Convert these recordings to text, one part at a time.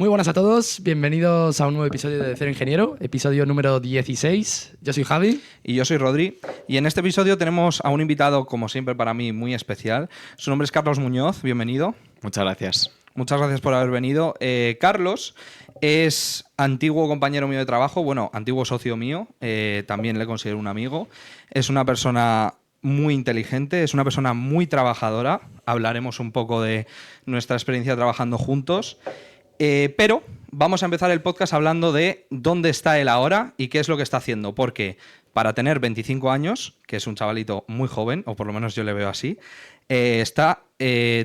Muy buenas a todos, bienvenidos a un nuevo episodio de Cero Ingeniero, episodio número 16. Yo soy Javi. Y yo soy Rodri. Y en este episodio tenemos a un invitado, como siempre, para mí muy especial. Su nombre es Carlos Muñoz, bienvenido. Muchas gracias. Muchas gracias por haber venido. Carlos es antiguo compañero mío de trabajo, bueno, antiguo socio mío, también le considero un amigo. Es una persona muy inteligente, es una persona muy trabajadora. Hablaremos un poco de nuestra experiencia trabajando juntos. Pero vamos a empezar el podcast hablando de dónde está él ahora y qué es lo que está haciendo. Porque para tener 25 años, que es un chavalito muy joven, o por lo menos yo le veo así, está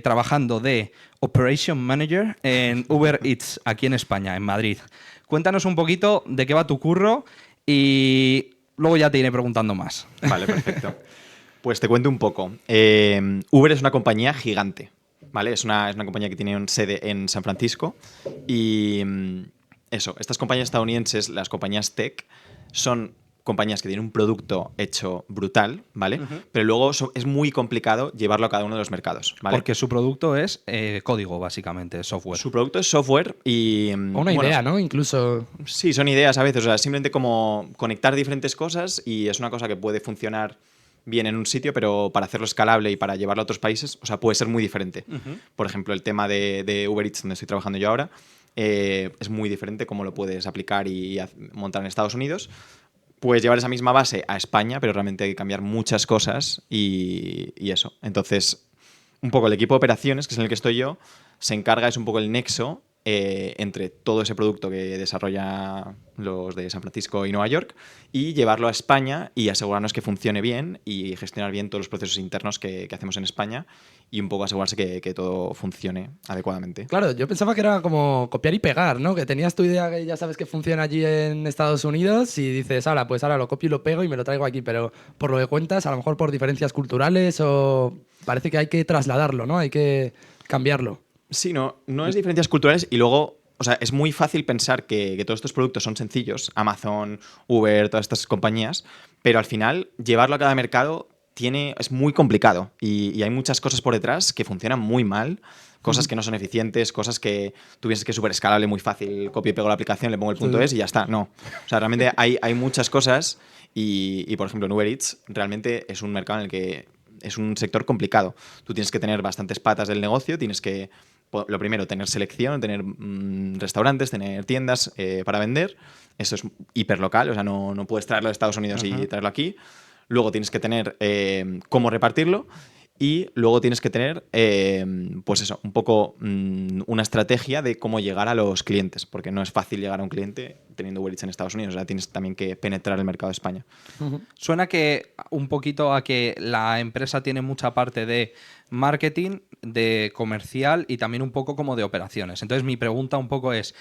trabajando de Operation Manager en Uber Eats, aquí en España, en Madrid. Cuéntanos un poquito de qué va tu curro y luego ya te iré preguntando más. Vale, perfecto. Pues te cuento un poco. Uber es una compañía gigante, ¿vale? Es una compañía que tiene sede en San Francisco y estas compañías estadounidenses, las compañías tech, son compañías que tienen un producto hecho brutal, ¿vale? Pero luego es muy complicado llevarlo a cada uno de los mercados, ¿vale? Porque su producto es código, básicamente, software. Su producto es software y... O una idea, ¿no? Incluso... Sí, son ideas a veces, o sea, simplemente como conectar diferentes cosas y es una cosa que puede funcionar bien en un sitio, pero para hacerlo escalable y para llevarlo a otros países, o sea, puede ser muy diferente. Por ejemplo, el tema de Uber Eats, donde estoy trabajando yo ahora, es muy diferente cómo lo puedes aplicar y montar en Estados Unidos. Puedes llevar esa misma base a España, pero realmente hay que cambiar muchas cosas y eso. Entonces, un poco el equipo de operaciones, que es en el que estoy yo, se encarga, es un poco el nexo entre todo ese producto que desarrolla los de San Francisco y Nueva York y llevarlo a España y asegurarnos que funcione bien y gestionar bien todos los procesos internos que hacemos en España y un poco asegurarse que todo funcione adecuadamente. Claro, yo pensaba que era como copiar y pegar, ¿no? Que tenías tu idea que ya sabes que funciona allí en Estados Unidos y dices, pues ahora lo copio y lo pego y me lo traigo aquí, pero por lo que cuentas, a lo mejor por diferencias culturales o parece que hay que trasladarlo, ¿no? Hay que cambiarlo. Sí, no es diferencias culturales y luego, o sea, es muy fácil pensar que todos estos productos son sencillos, Amazon, Uber, todas estas compañías, pero al final llevarlo a cada mercado es muy complicado y hay muchas cosas por detrás que funcionan muy mal, cosas que no son eficientes, cosas que tú piensas que es súper escalable, muy fácil, copio y pego la aplicación, le pongo el punto .es y ya está. No, o sea, realmente hay muchas cosas y, por ejemplo, en Uber Eats realmente es un mercado en el que es un sector complicado. Tú tienes que tener bastantes patas del negocio, tienes que, lo primero, tener selección, tener restaurantes, tener tiendas para vender. Eso es hiperlocal, o sea, no puedes traerlo de Estados Unidos y traerlo aquí. Luego tienes que tener cómo repartirlo y luego tienes que tener, pues eso, un poco una estrategia de cómo llegar a los clientes, porque no es fácil llegar a un cliente teniendo Uber Eats en Estados Unidos, o sea, tienes también que penetrar el mercado de España. Suena que un poquito a que la empresa tiene mucha parte de marketing, de comercial y también un poco como de operaciones. Entonces mi pregunta un poco es,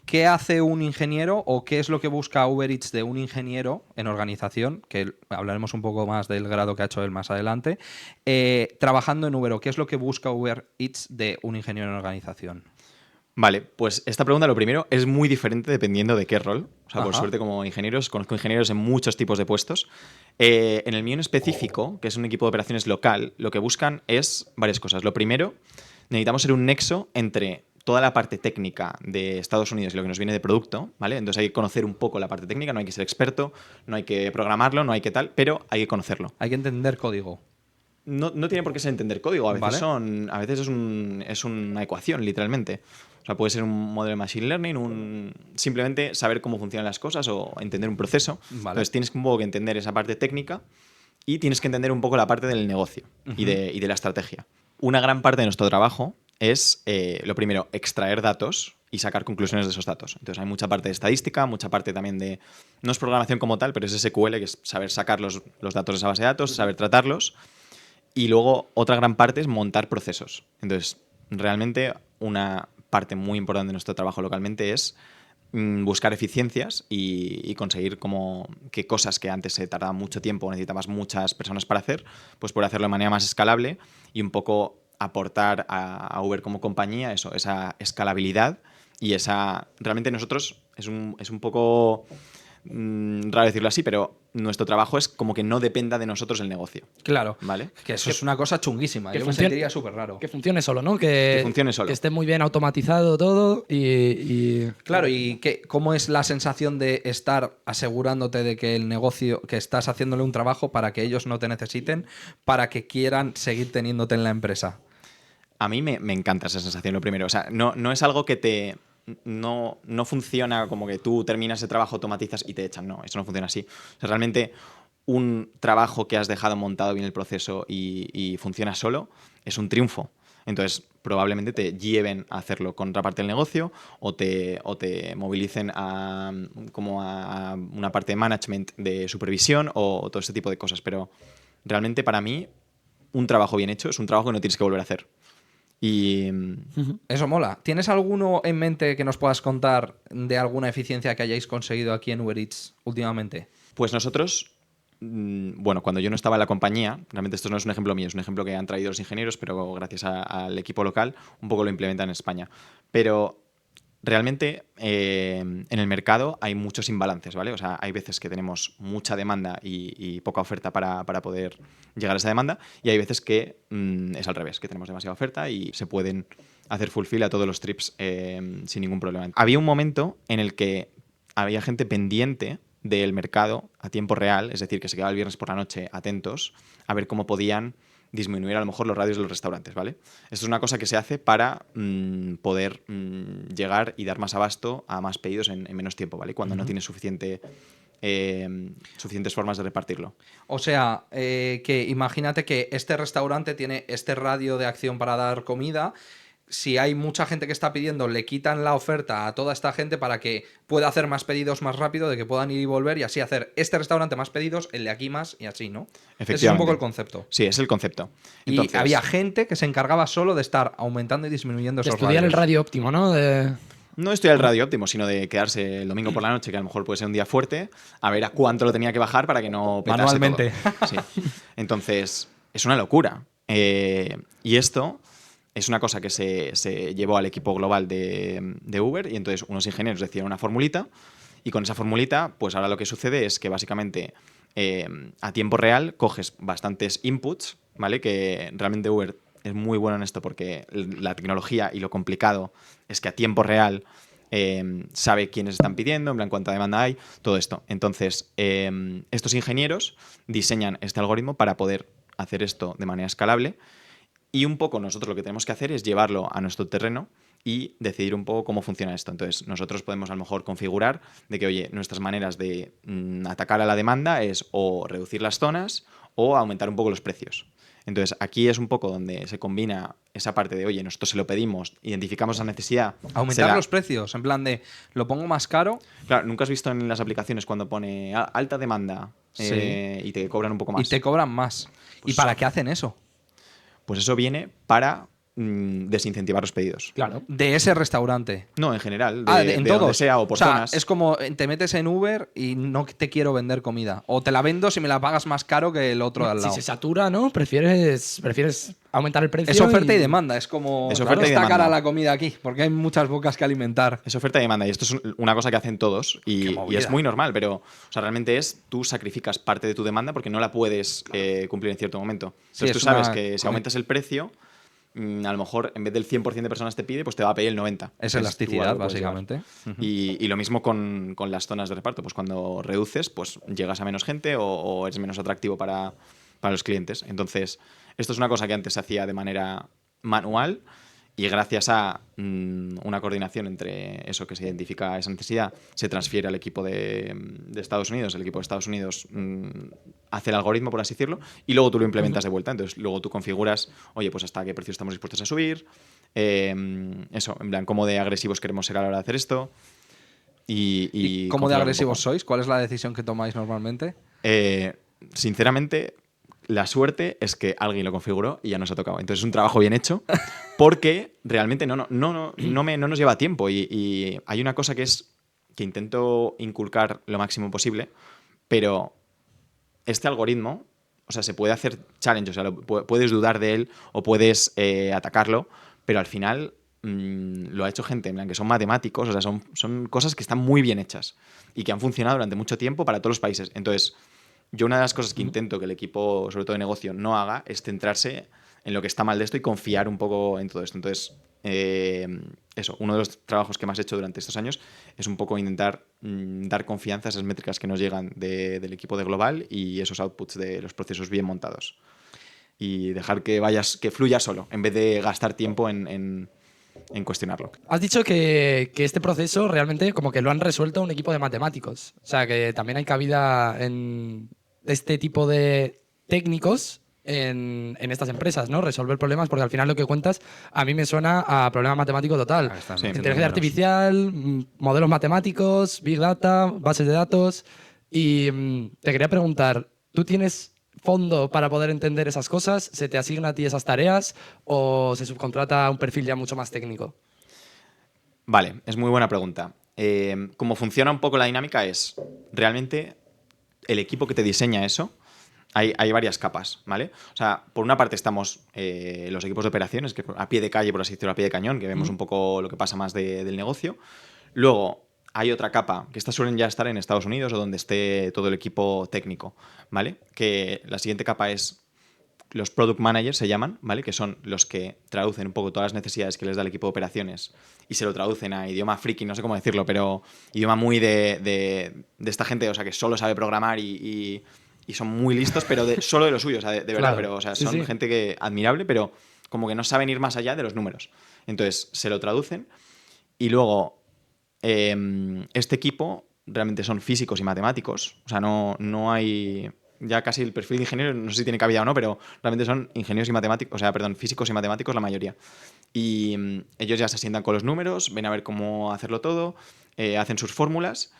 ¿qué hace un ingeniero o qué es lo que busca Uber Eats de un ingeniero en organización? Que hablaremos un poco más del grado que ha hecho él más adelante. Trabajando en Uber, ¿o qué es lo que busca Uber Eats de un ingeniero en organización? Vale, pues esta pregunta, lo primero, es muy diferente dependiendo de qué rol. O sea, por suerte, como ingenieros, conozco ingenieros en muchos tipos de puestos. En el mío en específico, que es un equipo de operaciones local, lo que buscan es varias cosas. Lo primero, necesitamos ser un nexo entre toda la parte técnica de Estados Unidos y lo que nos viene de producto, ¿vale? Entonces hay que conocer un poco la parte técnica, no hay que ser experto, no hay que programarlo, no hay que tal, pero hay que conocerlo. Hay que entender código. No tiene por qué ser entender código, a veces, ¿Vale? a veces es una ecuación, literalmente. O sea, puede ser un modelo de machine learning, simplemente saber cómo funcionan las cosas o entender un proceso. Vale. Entonces tienes un poco que entender esa parte técnica y tienes que entender un poco la parte del negocio y de la estrategia. Una gran parte de nuestro trabajo es, lo primero, extraer datos y sacar conclusiones de esos datos. Entonces hay mucha parte de estadística, mucha parte también de... No es programación como tal, pero es SQL, que es saber sacar los datos de esa base de datos, saber tratarlos. Y luego otra gran parte es montar procesos. Entonces, realmente una parte muy importante de nuestro trabajo localmente es buscar eficiencias y conseguir como que cosas que antes se tardaban mucho tiempo o necesitabas muchas personas para hacer, pues poder hacerlo de manera más escalable y un poco aportar a Uber como compañía eso, esa escalabilidad y esa... Realmente nosotros es un poco raro decirlo así, pero nuestro trabajo es como que no dependa de nosotros el negocio. Claro. ¿Vale? Que eso es una cosa chunguísima. que Yo me funcione- sentiría súper raro. Que funcione solo, ¿no? Que funcione solo. Que esté muy bien automatizado todo y Claro, ¿y cómo es la sensación de estar asegurándote de que el negocio, que estás haciéndole un trabajo para que ellos no te necesiten, para que quieran seguir teniéndote en la empresa? A mí me encanta esa sensación, lo primero. O sea, no es algo que te... No funciona como que tú terminas el trabajo, automatizas y te echan. No, eso no funciona así. O sea, realmente un trabajo que has dejado montado bien el proceso y funciona solo es un triunfo. Entonces, probablemente te lleven a hacerlo con otra parte del negocio o te movilicen como a una parte de management, de supervisión o todo ese tipo de cosas. Pero realmente para mí, un trabajo bien hecho es un trabajo que no tienes que volver a hacer. Y Eso mola. ¿Tienes alguno en mente que nos puedas contar de alguna eficiencia que hayáis conseguido aquí en Uber Eats últimamente? pues nosotros, bueno, cuando yo no estaba en la compañía, realmente esto no es un ejemplo mío, es un ejemplo que han traído los ingenieros, pero gracias al equipo local un poco lo implementan en España. Pero realmente en el mercado hay muchos imbalances, ¿vale? O sea, hay veces que tenemos mucha demanda y poca oferta para poder llegar a esa demanda, y hay veces que es al revés, que tenemos demasiada oferta y se pueden hacer fulfill a todos los trips sin ningún problema. Había un momento en el que había gente pendiente del mercado a tiempo real, es decir, que se quedaba el viernes por la noche atentos a ver cómo podían disminuir a lo mejor los radios de los restaurantes, ¿vale? Esto es una cosa que se hace para poder llegar y dar más abasto a más pedidos en menos tiempo, ¿vale? Cuando no tienes suficientes formas de repartirlo. O sea, que imagínate que este restaurante tiene este radio de acción para dar comida. Si hay mucha gente que está pidiendo, le quitan la oferta a toda esta gente para que pueda hacer más pedidos más rápido, de que puedan ir y volver y así hacer este restaurante más pedidos, el de aquí más y así, ¿no? Ese es un poco el concepto. Sí, es el concepto. Y había gente que se encargaba solo de estar aumentando y disminuyendo de esos estudiar el radios. radio óptimo, ¿no? No estudiar el radio óptimo, sino de quedarse el domingo por la noche, que a lo mejor puede ser un día fuerte, a ver a cuánto lo tenía que bajar para que no petase Manualmente. todo. Sí. Entonces, es una locura. Y esto es una cosa que se llevó al equipo global de Uber, y entonces unos ingenieros decían una formulita, y con esa formulita, pues ahora lo que sucede es que básicamente a tiempo real coges bastantes inputs, ¿vale? Que realmente Uber es muy bueno en esto porque la tecnología y lo complicado es que a tiempo real sabe quiénes están pidiendo, en plan cuánta demanda hay, todo esto. Entonces, estos ingenieros diseñan este algoritmo para poder hacer esto de manera escalable, y un poco nosotros lo que tenemos que hacer es llevarlo a nuestro terreno y decidir un poco cómo funciona esto. Entonces, nosotros podemos a lo mejor configurar de que, oye, nuestras maneras de atacar a la demanda es o reducir las zonas o aumentar un poco los precios. Entonces, aquí es un poco donde se combina esa parte de, oye, nosotros se lo pedimos, identificamos esa necesidad. Aumentar los precios, en plan de, lo pongo más caro. Claro, ¿nunca has visto en las aplicaciones cuando pone alta demanda Sí. y te cobran un poco más? Y te cobran más. ¿Y para qué hacen eso? Pues eso viene para desincentivar los pedidos. Claro. De ese restaurante. No, en general, En de todos. donde sea o por zonas. Es como te metes en Uber y no te quiero vender comida. O te la vendo si me la pagas más caro que el otro de al Si lado. se satura, ¿no? Prefieres aumentar el precio. Es oferta y demanda. Es como. Es Claro, oferta y está demanda. cara la comida aquí, porque hay muchas bocas que alimentar. Es oferta y demanda, y esto es una cosa que hacen todos Qué y movida. es muy normal, pero o sea, realmente tú sacrificas parte de tu demanda porque no la puedes cumplir en cierto momento. Sí, Entonces es tú sabes una- que si aumentas el precio, a lo mejor en vez del 100% de personas te pide, pues te va a pedir el 90%. Es Entonces, tú elasticidad, algo puedes llevar. básicamente. Y lo mismo con las zonas de reparto, pues cuando reduces, pues llegas a menos gente o eres menos atractivo para los clientes. Entonces, esto es una cosa que antes se hacía de manera manual, y gracias a una coordinación entre eso, que se identifica esa necesidad, se transfiere al equipo de Estados Unidos. El equipo de Estados Unidos hace el algoritmo, por así decirlo, y luego tú lo implementas de vuelta. Entonces, luego tú configuras, oye, pues hasta qué precio estamos dispuestos a subir, eso, en plan, cómo de agresivos queremos ser a la hora de hacer esto. ¿Y cómo de configurar un agresivos poco. sois? ¿Cuál es la decisión que tomáis normalmente? Sinceramente, la suerte es que alguien lo configuró y ya nos ha tocado. Entonces es un trabajo bien hecho, porque realmente no nos lleva tiempo. Y hay una cosa que es que intento inculcar lo máximo posible, pero este algoritmo, o sea, se puede hacer challenge, o sea, puedes dudar de él o puedes atacarlo, pero al final lo ha hecho gente en plan que son matemáticos, o sea, son cosas que están muy bien hechas y que han funcionado durante mucho tiempo para todos los países. Entonces, yo una de las cosas que intento que el equipo, sobre todo de negocio, no haga es centrarse en lo que está mal de esto y confiar un poco en todo esto. Entonces, eso, uno de los trabajos que más he hecho durante estos años es un poco intentar dar confianza a esas métricas que nos llegan del equipo de Global y esos outputs de los procesos bien montados. Y dejar que fluya solo, en vez de gastar tiempo en cuestionarlo. Has dicho que este proceso realmente como que lo han resuelto un equipo de matemáticos. O sea, que también hay cabida en este tipo de técnicos en estas empresas, ¿no? Resolver problemas, porque al final lo que cuentas a mí me suena a problema matemático total. Ah, están Sí. haciendo Inteligencia números. artificial, modelos matemáticos, big data, bases de datos. Y te quería preguntar, ¿tú tienes fondo para poder entender esas cosas? ¿Se te asigna a ti esas tareas o se subcontrata un perfil ya mucho más técnico? Vale, es muy buena pregunta. Cómo funciona un poco la dinámica es, realmente, el equipo que te diseña eso, hay varias capas, ¿vale? O sea, por una parte estamos los equipos de operaciones, que a pie de calle, por así decirlo, a pie de cañón, que vemos un poco lo que pasa más del negocio. Luego hay otra capa, que estas suelen ya estar en Estados Unidos o donde esté todo el equipo técnico, ¿vale? Que la siguiente capa es los product managers, se llaman, ¿vale? Que son los que traducen un poco todas las necesidades que les da el equipo de operaciones y se lo traducen a idioma friki, no sé cómo decirlo, pero idioma muy de esta gente, o sea, que solo sabe programar y son muy listos, pero solo de lo suyo, o sea, de verdad, Claro. pero o sea, Sí, son sí. gente que admirable, pero como que no saben ir más allá de los números. Entonces, se lo traducen y luego este equipo realmente son físicos y matemáticos, o sea, no hay ya casi el perfil de ingeniero, no sé si tiene cabida o no, pero realmente son ingenieros y matemáticos, o sea, perdón, físicos y matemáticos la mayoría. Y ellos ya se sientan con los números, ven a ver cómo hacerlo todo, hacen sus fórmulas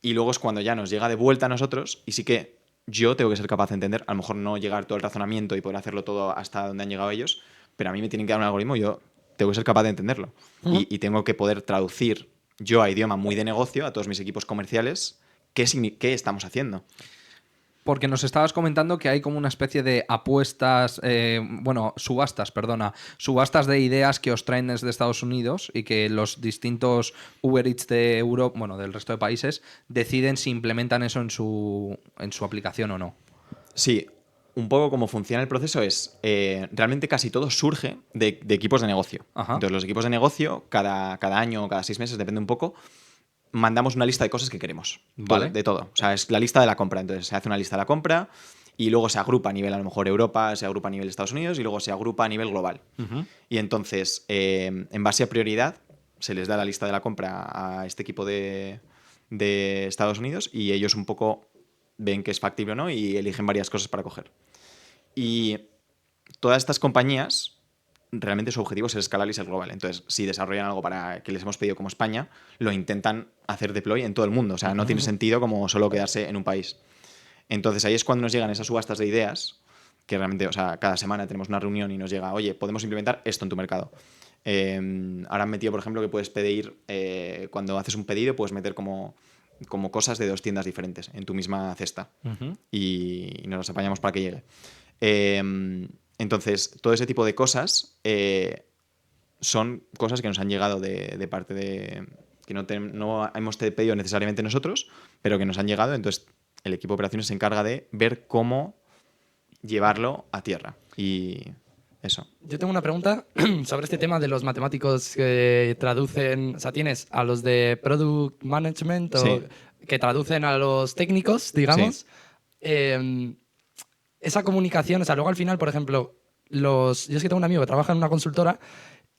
y luego es cuando ya nos llega de vuelta a nosotros y sí que yo tengo que ser capaz de entender, a lo mejor no llegar todo el razonamiento y poder hacerlo todo hasta donde han llegado ellos, pero a mí me tienen que dar un algoritmo y yo tengo que ser capaz de entenderlo. Y tengo que poder traducir yo a idioma muy de negocio, a todos mis equipos comerciales, qué estamos haciendo. Porque nos estabas comentando que hay como una especie de apuestas, subastas de ideas que os traen desde Estados Unidos y que los distintos Uber Eats de Europa, bueno, del resto de países, deciden si implementan eso en su aplicación o no. Sí, un poco cómo funciona el proceso es, realmente casi todo surge de equipos de negocio. Ajá. Entonces los equipos de negocio, cada año o cada 6 meses, depende un poco, mandamos una lista de cosas que queremos. Vale. De todo. O sea, es la lista de la compra. Entonces se hace una lista de la compra y luego se agrupa a nivel a lo mejor Europa, se agrupa a nivel Estados Unidos y luego se agrupa a nivel global. Y entonces, en base a prioridad, se les da la lista de la compra a este equipo de Estados Unidos y ellos un poco ven que es factible o no y eligen varias cosas para coger. Y todas estas compañías, realmente su objetivo es el escalar y ser global. Entonces, si desarrollan algo para que les hemos pedido como España, lo intentan hacer deploy en todo el mundo. O sea, no tiene sentido como solo quedarse en un país. Entonces, ahí es cuando nos llegan esas subastas de ideas, que realmente, o sea, cada semana tenemos una reunión y nos llega, oye, podemos implementar esto en tu mercado. Ahora han metido, por ejemplo, que puedes pedir, cuando haces un pedido, puedes meter como cosas de 2 tiendas diferentes en tu misma cesta. Y nos las apañamos para que llegue. Entonces, todo ese tipo de cosas son cosas que nos han llegado de parte de... que no hemos pedido necesariamente nosotros, pero que nos han llegado. Entonces, el equipo de operaciones se encarga de ver cómo llevarlo a tierra. Y eso. Yo tengo una pregunta sobre este tema de los matemáticos que traducen, o sea, tienes a los de Product Management Sí. que traducen a los técnicos, digamos. Esa comunicación, o sea, luego al final, por ejemplo, yo es que tengo un amigo que trabaja en una consultora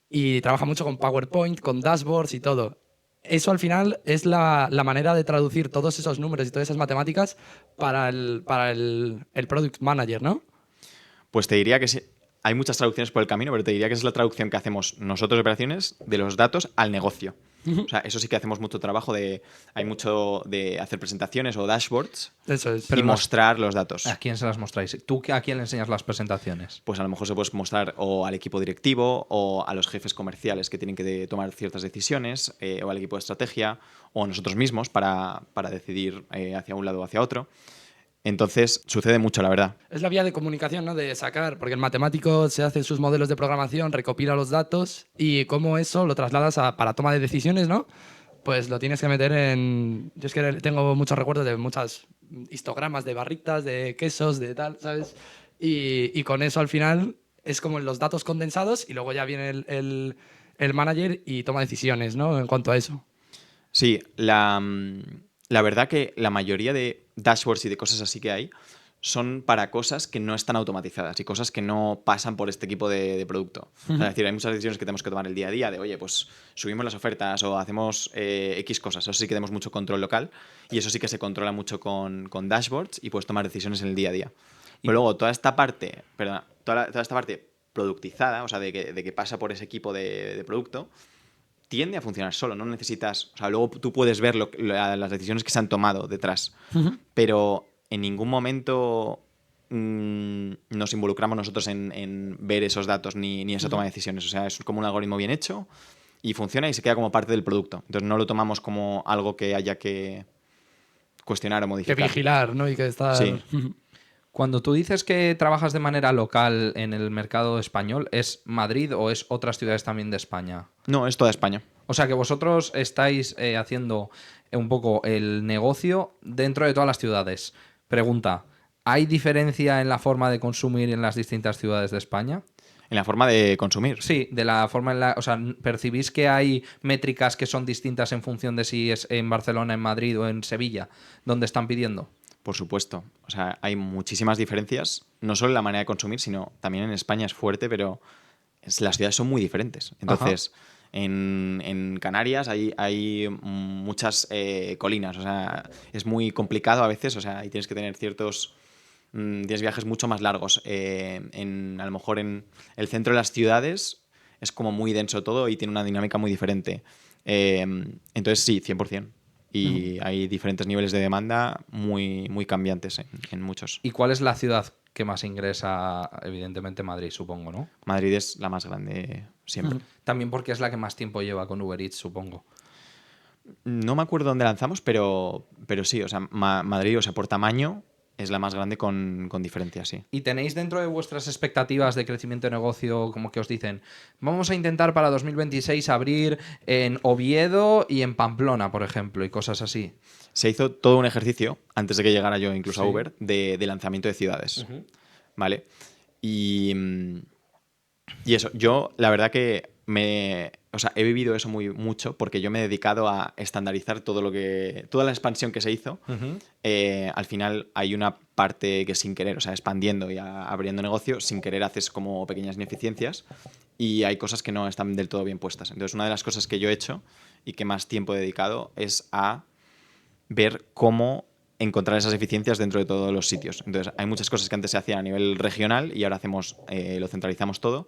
y trabaja mucho con PowerPoint, con dashboards y todo. Eso al final es la manera de traducir todos esos números y todas esas matemáticas para el Product Manager, ¿no? Pues te diría que sí. Hay muchas traducciones por el camino, pero te diría que esa es la traducción que hacemos nosotros de operaciones de los datos al negocio. O sea, eso sí que hacemos mucho trabajo hay mucho de hacer presentaciones o dashboards Eso es. y mostrar los datos. ¿A quién se las mostráis? ¿Tú a quién le enseñas las presentaciones? Pues a lo mejor se puede mostrar o al equipo directivo o a los jefes comerciales que tienen que tomar ciertas decisiones o al equipo de estrategia o a nosotros mismos para decidir hacia un lado o hacia otro. Entonces, sucede mucho, la verdad. Es la vía de comunicación, ¿no? De sacar, porque el matemático se hace sus modelos de programación, recopila los datos y cómo eso lo trasladas para toma de decisiones, ¿no? Pues lo tienes que meter en... Yo es que tengo muchos recuerdos de muchas histogramas de barritas, de quesos, de tal, ¿sabes? Y con eso al final es como los datos condensados y luego ya viene el manager y toma decisiones, ¿no? En cuanto a eso. Sí, la verdad que la mayoría de dashboards y de cosas así que hay son para cosas que no están automatizadas y cosas que no pasan por este equipo de producto. O sea, es decir, hay muchas decisiones que tenemos que tomar el día a día de, oye, pues subimos las ofertas o hacemos X cosas. Eso sí que tenemos mucho control local y eso sí que se controla mucho con dashboards y puedes tomar decisiones en el día a día. Pero luego toda esta parte, perdona, toda esta parte productizada, o sea, de que pasa por ese equipo de producto, tiende a funcionar solo, no necesitas, o sea, luego tú puedes ver las decisiones que se han tomado detrás, pero en ningún momento nos involucramos nosotros en ver esos datos ni esa toma de decisiones, o sea, es como un algoritmo bien hecho y funciona y se queda como parte del producto, entonces no lo tomamos como algo que haya que cuestionar o Que modificar. vigilar, ¿no? Y que estar... Sí. Cuando tú dices que trabajas de manera local en el mercado español, ¿es Madrid o es otras ciudades también de España? No, es toda España. O sea que vosotros estáis haciendo un poco el negocio dentro de todas las ciudades. Pregunta, ¿hay diferencia en la forma de consumir en las distintas ciudades de España? En la forma de consumir. Sí, de la forma en la... O sea, ¿percibís que hay métricas que son distintas en función de si es en Barcelona, en Madrid o en Sevilla, donde están pidiendo? Por supuesto. O sea, hay muchísimas diferencias, no solo en la manera de consumir, sino también en España es fuerte, pero las ciudades son muy diferentes. Entonces, en Canarias hay muchas colinas, o sea, es muy complicado a veces, o sea, y tienes que tener tienes viajes mucho más largos. A lo mejor en el centro de las ciudades es como muy denso todo y tiene una dinámica muy diferente. Entonces, sí, 100%. Y hay diferentes niveles de demanda muy, muy cambiantes en muchos. ¿Y cuál es la ciudad que más ingresa? Evidentemente Madrid, supongo, ¿no? Madrid es la más grande siempre. También porque es la que más tiempo lleva con Uber Eats, supongo. No me acuerdo dónde lanzamos, pero sí, o sea, Madrid, o sea, por tamaño es la más grande con diferencia, sí. ¿Y tenéis dentro de vuestras expectativas de crecimiento de negocio como que os dicen, vamos a intentar para 2026 abrir en Oviedo y en Pamplona, por ejemplo, y cosas así? Se hizo todo un ejercicio, antes de que llegara yo incluso a Sí. Uber, de lanzamiento de ciudades. ¿Vale? Y eso, yo la verdad que o sea, he vivido eso mucho porque yo me he dedicado a estandarizar toda la expansión que se hizo. Al final hay una parte que sin querer, o sea, expandiendo y abriendo negocio, sin querer haces como pequeñas ineficiencias y hay cosas que no están del todo bien puestas. Entonces, una de las cosas que yo he hecho y que más tiempo he dedicado es a ver cómo encontrar esas eficiencias dentro de todos los sitios. Entonces, hay muchas cosas que antes se hacían a nivel regional y ahora lo centralizamos todo.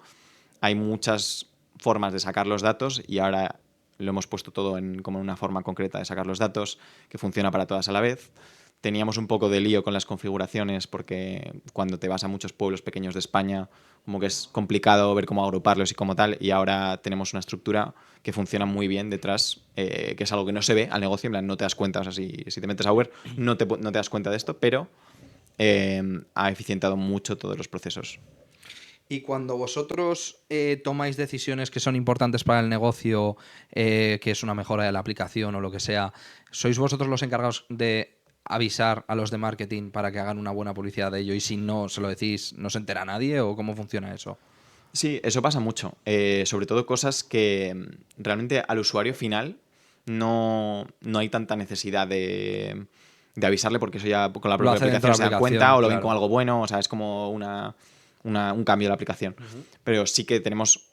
Hay muchas formas de sacar los datos y ahora lo hemos puesto todo como una forma concreta de sacar los datos que funciona para todas a la vez. Teníamos un poco de lío con las configuraciones porque cuando te vas a muchos pueblos pequeños de España como que es complicado ver cómo agruparlos y como tal, y ahora tenemos una estructura que funciona muy bien detrás, que es algo que no se ve al negocio, en plan no te das cuenta, o sea, si te metes a Uber no te das cuenta de esto, pero ha eficientado mucho todos los procesos. Y cuando vosotros tomáis decisiones que son importantes para el negocio, que es una mejora de la aplicación o lo que sea, ¿sois vosotros los encargados de avisar a los de marketing para que hagan una buena publicidad de ello? Y si no se lo decís, ¿no se entera nadie o cómo funciona eso? Sí, eso pasa mucho. Sobre todo cosas que realmente al usuario final no hay tanta necesidad de avisarle porque eso ya con la propia hace dentro aplicación de se la dan aplicación, cuenta o lo ven claro. como algo bueno, o sea, es como un cambio de la aplicación. Pero sí que tenemos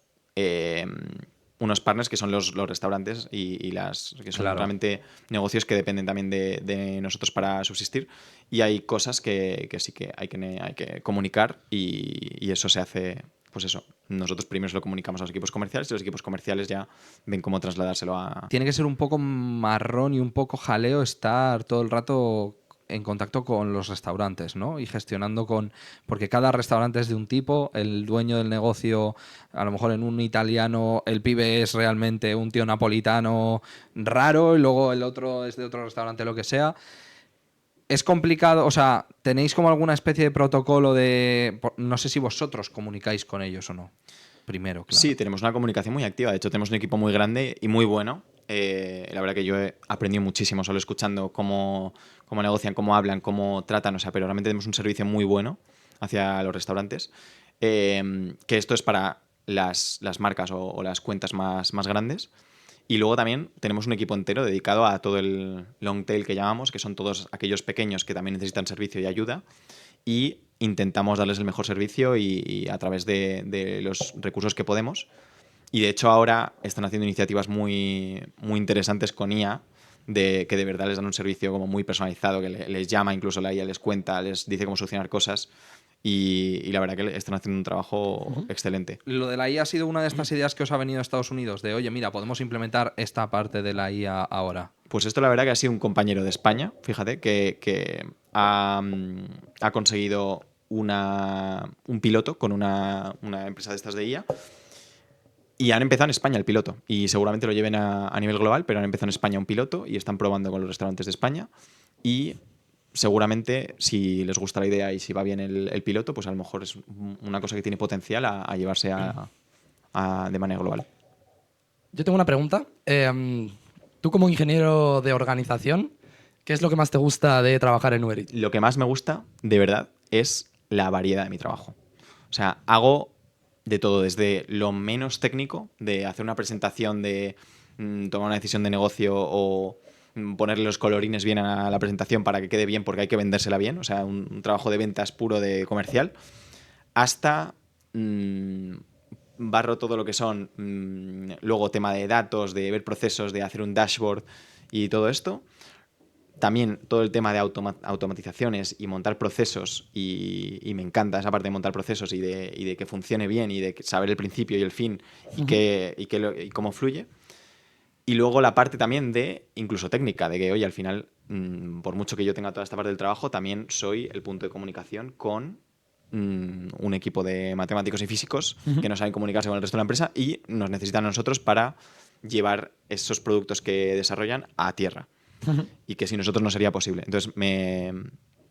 unos partners que son los restaurantes y que son Claro. realmente negocios que dependen también de nosotros para subsistir. Y hay cosas que sí que hay que comunicar y eso se hace, pues eso. Nosotros primero se lo comunicamos a los equipos comerciales y los equipos comerciales ya ven cómo trasladárselo a... Tiene que ser un poco marrón y un poco jaleo estar todo el rato en contacto con los restaurantes, ¿no? Y gestionando porque cada restaurante es de un tipo, el dueño del negocio, a lo mejor en un italiano, el pibe es realmente un tío napolitano raro y luego el otro es de otro restaurante, lo que sea. es complicado, o sea, ¿tenéis como alguna especie de protocolo de... No sé si vosotros comunicáis con ellos o no? Primero, claro. Sí, tenemos una comunicación muy activa. De hecho, tenemos un equipo muy grande y muy bueno. La verdad que yo he aprendido muchísimo solo escuchando cómo negocian, cómo hablan, cómo tratan. O sea, pero realmente tenemos un servicio muy bueno hacia los restaurantes. Que esto es para las marcas o las cuentas más grandes. Y luego también tenemos un equipo entero dedicado a todo el long tail que llamamos, que son todos aquellos pequeños que también necesitan servicio y ayuda. Y intentamos darles el mejor servicio y a través de los recursos que podemos. Y de hecho ahora están haciendo iniciativas muy, muy interesantes con IA, que de verdad les dan un servicio como muy personalizado, que les llama, incluso la IA les cuenta, les dice cómo solucionar cosas. Y la verdad que están haciendo un trabajo excelente. Lo de la IA ha sido una de estas ideas que os ha venido de Estados Unidos, de oye, mira, podemos implementar esta parte de la IA ahora. Pues esto la verdad que ha sido un compañero de España, fíjate, que ha conseguido un piloto con una empresa de estas de IA. Y han empezado en España el piloto. Y seguramente lo lleven a nivel global, pero han empezado en España un piloto y están probando con los restaurantes de España. Y seguramente, si les gusta la idea y si va bien el piloto, pues a lo mejor es una cosa que tiene potencial a llevarse de manera global. Yo tengo una pregunta. Tú como ingeniero de organización, ¿qué es lo que más te gusta de trabajar en Uber Eats? Lo que más me gusta, de verdad, es la variedad de mi trabajo. O sea, hago de todo, desde lo menos técnico, de hacer una presentación, de tomar una decisión de negocio o ponerle los colorines bien a la presentación para que quede bien porque hay que vendérsela bien, o sea, un trabajo de ventas puro de comercial, hasta barro todo lo que son luego tema de datos, de ver procesos, de hacer un dashboard y todo esto. También todo el tema de automatizaciones y montar procesos, y me encanta esa parte de montar procesos y de que funcione bien y de saber el principio y el fin y cómo fluye. Y luego la parte también de incluso técnica, de que, oye, al final, por mucho que yo tenga toda esta parte del trabajo, también soy el punto de comunicación con un equipo de matemáticos y físicos que no saben comunicarse con el resto de la empresa y nos necesitan a nosotros para llevar esos productos que desarrollan a tierra. Y que sin nosotros no sería posible. Entonces me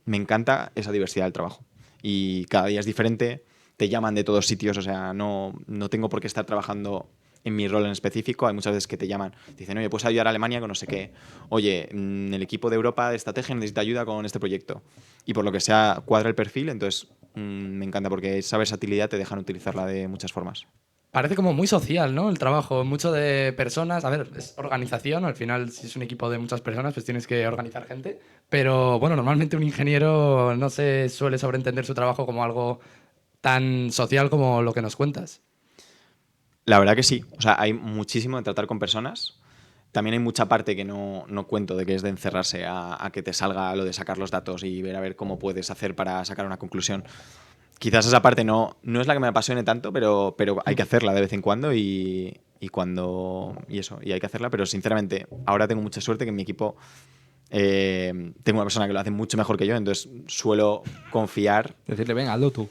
encanta esa diversidad del trabajo. Y cada día es diferente, te llaman de todos sitios, o sea, no tengo por qué estar trabajando en mi rol en específico. Hay muchas veces que te llaman, te dicen, oye, ¿puedes ayudar a Alemania con no sé qué? Oye, el equipo de Europa de estrategia necesita ayuda con este proyecto. Y por lo que sea, cuadra el perfil, entonces me encanta porque esa versatilidad te dejan utilizarla de muchas formas. Parece como muy social, ¿no? El trabajo, mucho de personas. A ver, es organización, al final, si es un equipo de muchas personas, pues tienes que organizar gente. Pero bueno, normalmente un ingeniero no se suele sobreentender su trabajo como algo tan social como lo que nos cuentas. La verdad que sí. O sea, hay muchísimo de tratar con personas. También hay mucha parte que no cuento, de que es de encerrarse a que te salga lo de sacar los datos y ver a ver cómo puedes hacer para sacar una conclusión. Quizás esa parte no es la que me apasione tanto, pero hay que hacerla de vez en cuando y hay que hacerla. Pero sinceramente, ahora tengo mucha suerte que en mi equipo tengo una persona que lo hace mucho mejor que yo, entonces suelo confiar. Decirle, venga, hazlo tú.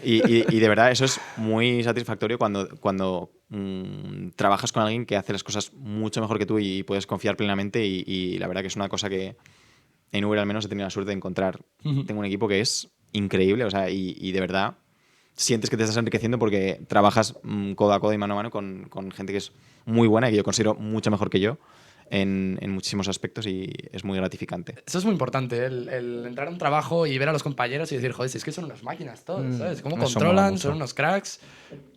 Y de verdad eso es muy satisfactorio cuando trabajas con alguien que hace las cosas mucho mejor que tú y puedes confiar plenamente y la verdad que es una cosa que en Uber al menos he tenido la suerte de encontrar. Tengo un equipo que es increíble, o sea, y de verdad sientes que te estás enriqueciendo porque trabajas codo a codo y mano a mano con gente que es muy buena y que yo considero mucho mejor que yo en muchísimos aspectos y es muy gratificante. Eso es muy importante, el entrar a un trabajo y ver a los compañeros y decir, joder, si es que son unas máquinas todos, ¿sabes? ¿Cómo eso controlan? mola mucho. Son unos cracks.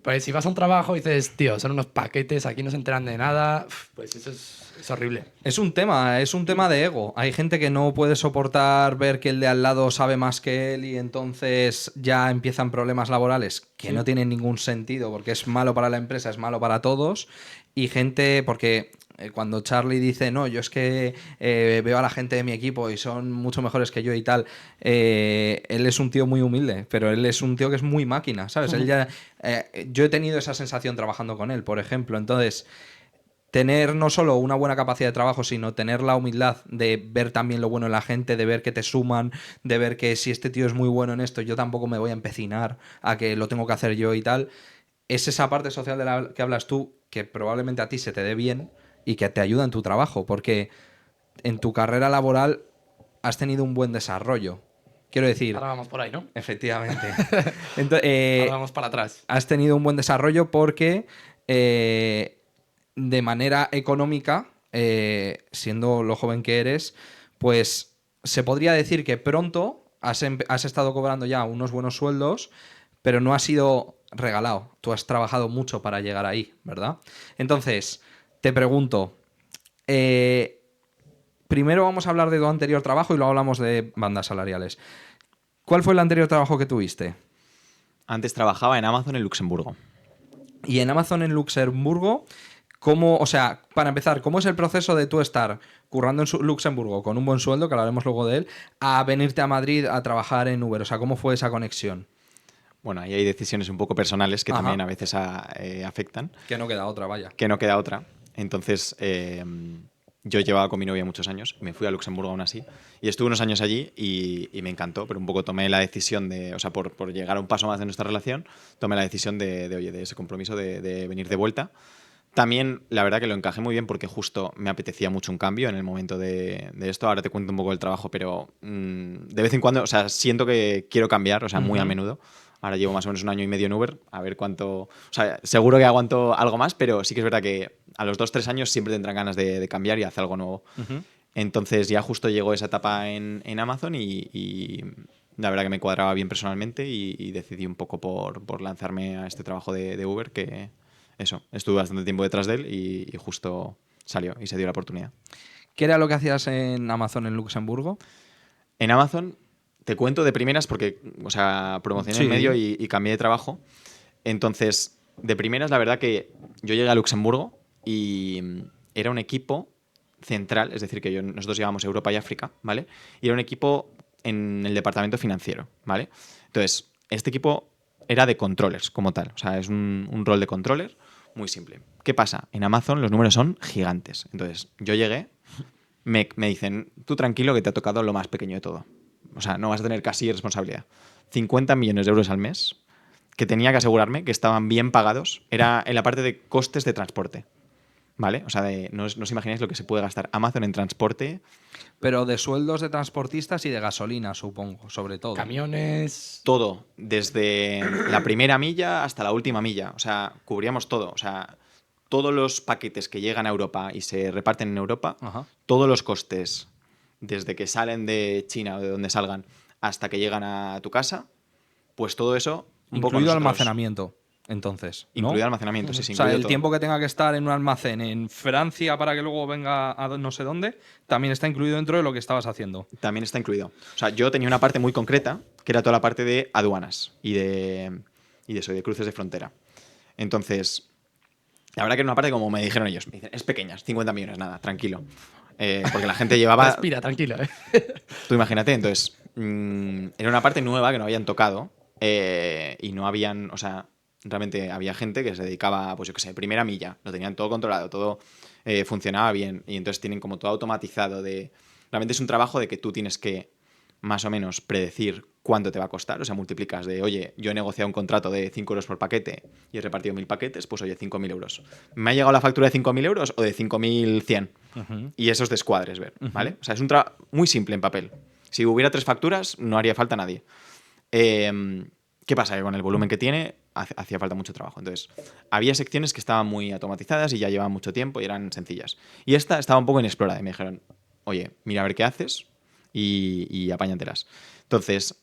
Pues si vas a un trabajo y dices, tío, son unos paquetes, aquí no se enteran de nada, pues eso es horrible. Es un tema de ego. Hay gente que no puede soportar ver que el de al lado sabe más que él y entonces ya empiezan problemas laborales que no tienen ningún sentido porque es malo para la empresa, es malo para todos. Y gente, porque cuando Charlie dice, no, yo es que veo a la gente de mi equipo y son mucho mejores que yo y tal, él es un tío muy humilde, pero él es un tío que es muy máquina, ¿sabes? Él ya, yo he tenido esa sensación trabajando con él, por ejemplo. Entonces, tener no solo una buena capacidad de trabajo, sino tener la humildad de ver también lo bueno en la gente, de ver que te suman, de ver que si este tío es muy bueno en esto, yo tampoco me voy a empecinar a que lo tengo que hacer yo y tal. Es esa parte social de la que hablas tú, que probablemente a ti se te dé bien y que te ayuda en tu trabajo, porque en tu carrera laboral has tenido un buen desarrollo. Quiero decir, Ahora vamos por ahí, ¿no? efectivamente. Ahora vamos para atrás. Has tenido un buen desarrollo porque de manera económica, siendo lo joven que eres, pues se podría decir que pronto has estado cobrando ya unos buenos sueldos, pero no ha sido regalado. Tú has trabajado mucho para llegar ahí, ¿verdad? Entonces, te pregunto, primero vamos a hablar de tu anterior trabajo y luego hablamos de bandas salariales. ¿Cuál fue el anterior trabajo que tuviste? Antes trabajaba en Amazon en Luxemburgo. Y en Amazon en Luxemburgo, o sea, para empezar, ¿cómo es el proceso de tú estar currando en Luxemburgo con un buen sueldo, que hablaremos luego de él, a venirte a Madrid a trabajar en Uber? O sea, ¿cómo fue esa conexión? Bueno, ahí hay decisiones un poco personales que Ajá. también a veces afectan. Que no queda otra, vaya. Que no queda otra. Entonces, yo llevaba con mi novia muchos años, me fui a Luxemburgo aún así, y estuve unos años allí y me encantó, pero un poco tomé la decisión de, o sea, por llegar a un paso más de nuestra relación, tomé la decisión de ese compromiso de venir de vuelta. También, la verdad que lo encajé muy bien porque justo me apetecía mucho un cambio en el momento de esto. Ahora te cuento un poco del trabajo, pero de vez en cuando, o sea, siento que quiero cambiar, o sea, muy a menudo. Ahora llevo más o menos un año y medio en Uber, a ver cuánto... O sea, seguro que aguanto algo más, pero sí que es verdad que a los 2-3 años siempre tendrán ganas de cambiar y hacer algo nuevo. Entonces ya justo llegó esa etapa en Amazon y la verdad que me cuadraba bien personalmente y decidí un poco por lanzarme a este trabajo de Uber, que eso, estuve bastante tiempo detrás de él y justo salió y se dio la oportunidad. ¿Qué era lo que hacías en Amazon en Luxemburgo? En Amazon, te cuento de primeras porque, o sea, promocioné Sí. en medio y cambié de trabajo. Entonces, de primeras, la verdad que yo llegué a Luxemburgo y era un equipo central, es decir, que nosotros llevábamos Europa y África, ¿vale? Y era un equipo en el departamento financiero, ¿vale? Entonces, este equipo era de controllers como tal, o sea, es un rol de controller muy simple. ¿Qué pasa? En Amazon los números son gigantes. Entonces, yo llegué, me dicen, tú tranquilo que te ha tocado lo más pequeño de todo. O sea, no vas a tener casi responsabilidad. 50 millones de euros al mes que tenía que asegurarme que estaban bien pagados. Era en la parte de costes de transporte. ¿Vale? O sea, no os imagináis lo que se puede gastar Amazon en transporte. Pero de sueldos de transportistas y de gasolina, supongo, sobre todo. Camiones. Todo, desde la primera milla hasta la última milla. O sea, cubríamos todo. O sea, todos los paquetes que llegan a Europa y se reparten en Europa, Ajá. todos los costes, desde que salen de China o de donde salgan hasta que llegan a tu casa, pues todo eso... un poco Incluido nosotros- almacenamiento, entonces. ¿no? Incluido almacenamiento, sí, sí, O sea, incluido el todo. tiempo que tenga que estar en un almacén en Francia para que luego venga a no sé dónde, también está incluido dentro de lo que estabas haciendo. También está incluido. O sea, yo tenía una parte muy concreta, que era toda la parte de aduanas y de eso, y de cruces de frontera. Entonces, la verdad que era una parte como me dijeron ellos, me dicen, es pequeña, 50 millones, nada, tranquilo. Porque la gente llevaba... Respira, tranquilo, ¿eh? Tú imagínate, entonces, era una parte nueva que no habían tocado y no habían, o sea, realmente había gente que se dedicaba, pues yo qué sé, primera milla, lo tenían todo controlado, todo funcionaba bien y entonces tienen como todo automatizado de... Realmente es un trabajo de que tú tienes que más o menos predecir cuánto te va a costar, o sea, multiplicas de, oye, yo he negociado un contrato de 5 euros por paquete y he repartido 1000 paquetes, pues oye, 5000 euros. ¿Me ha llegado la factura de 5000 euros o de 5100? Y esos descuadres, ver, ¿vale? O sea, es un trabajo muy simple en papel. Si hubiera 3 facturas, no haría falta nadie. ¿Qué pasa? Que con el volumen que tiene, hacía falta mucho trabajo. Entonces, había secciones que estaban muy automatizadas y ya llevaban mucho tiempo y eran sencillas. Y esta estaba un poco inexplorada y me dijeron, oye, mira a ver qué haces y apáñatelas. Entonces,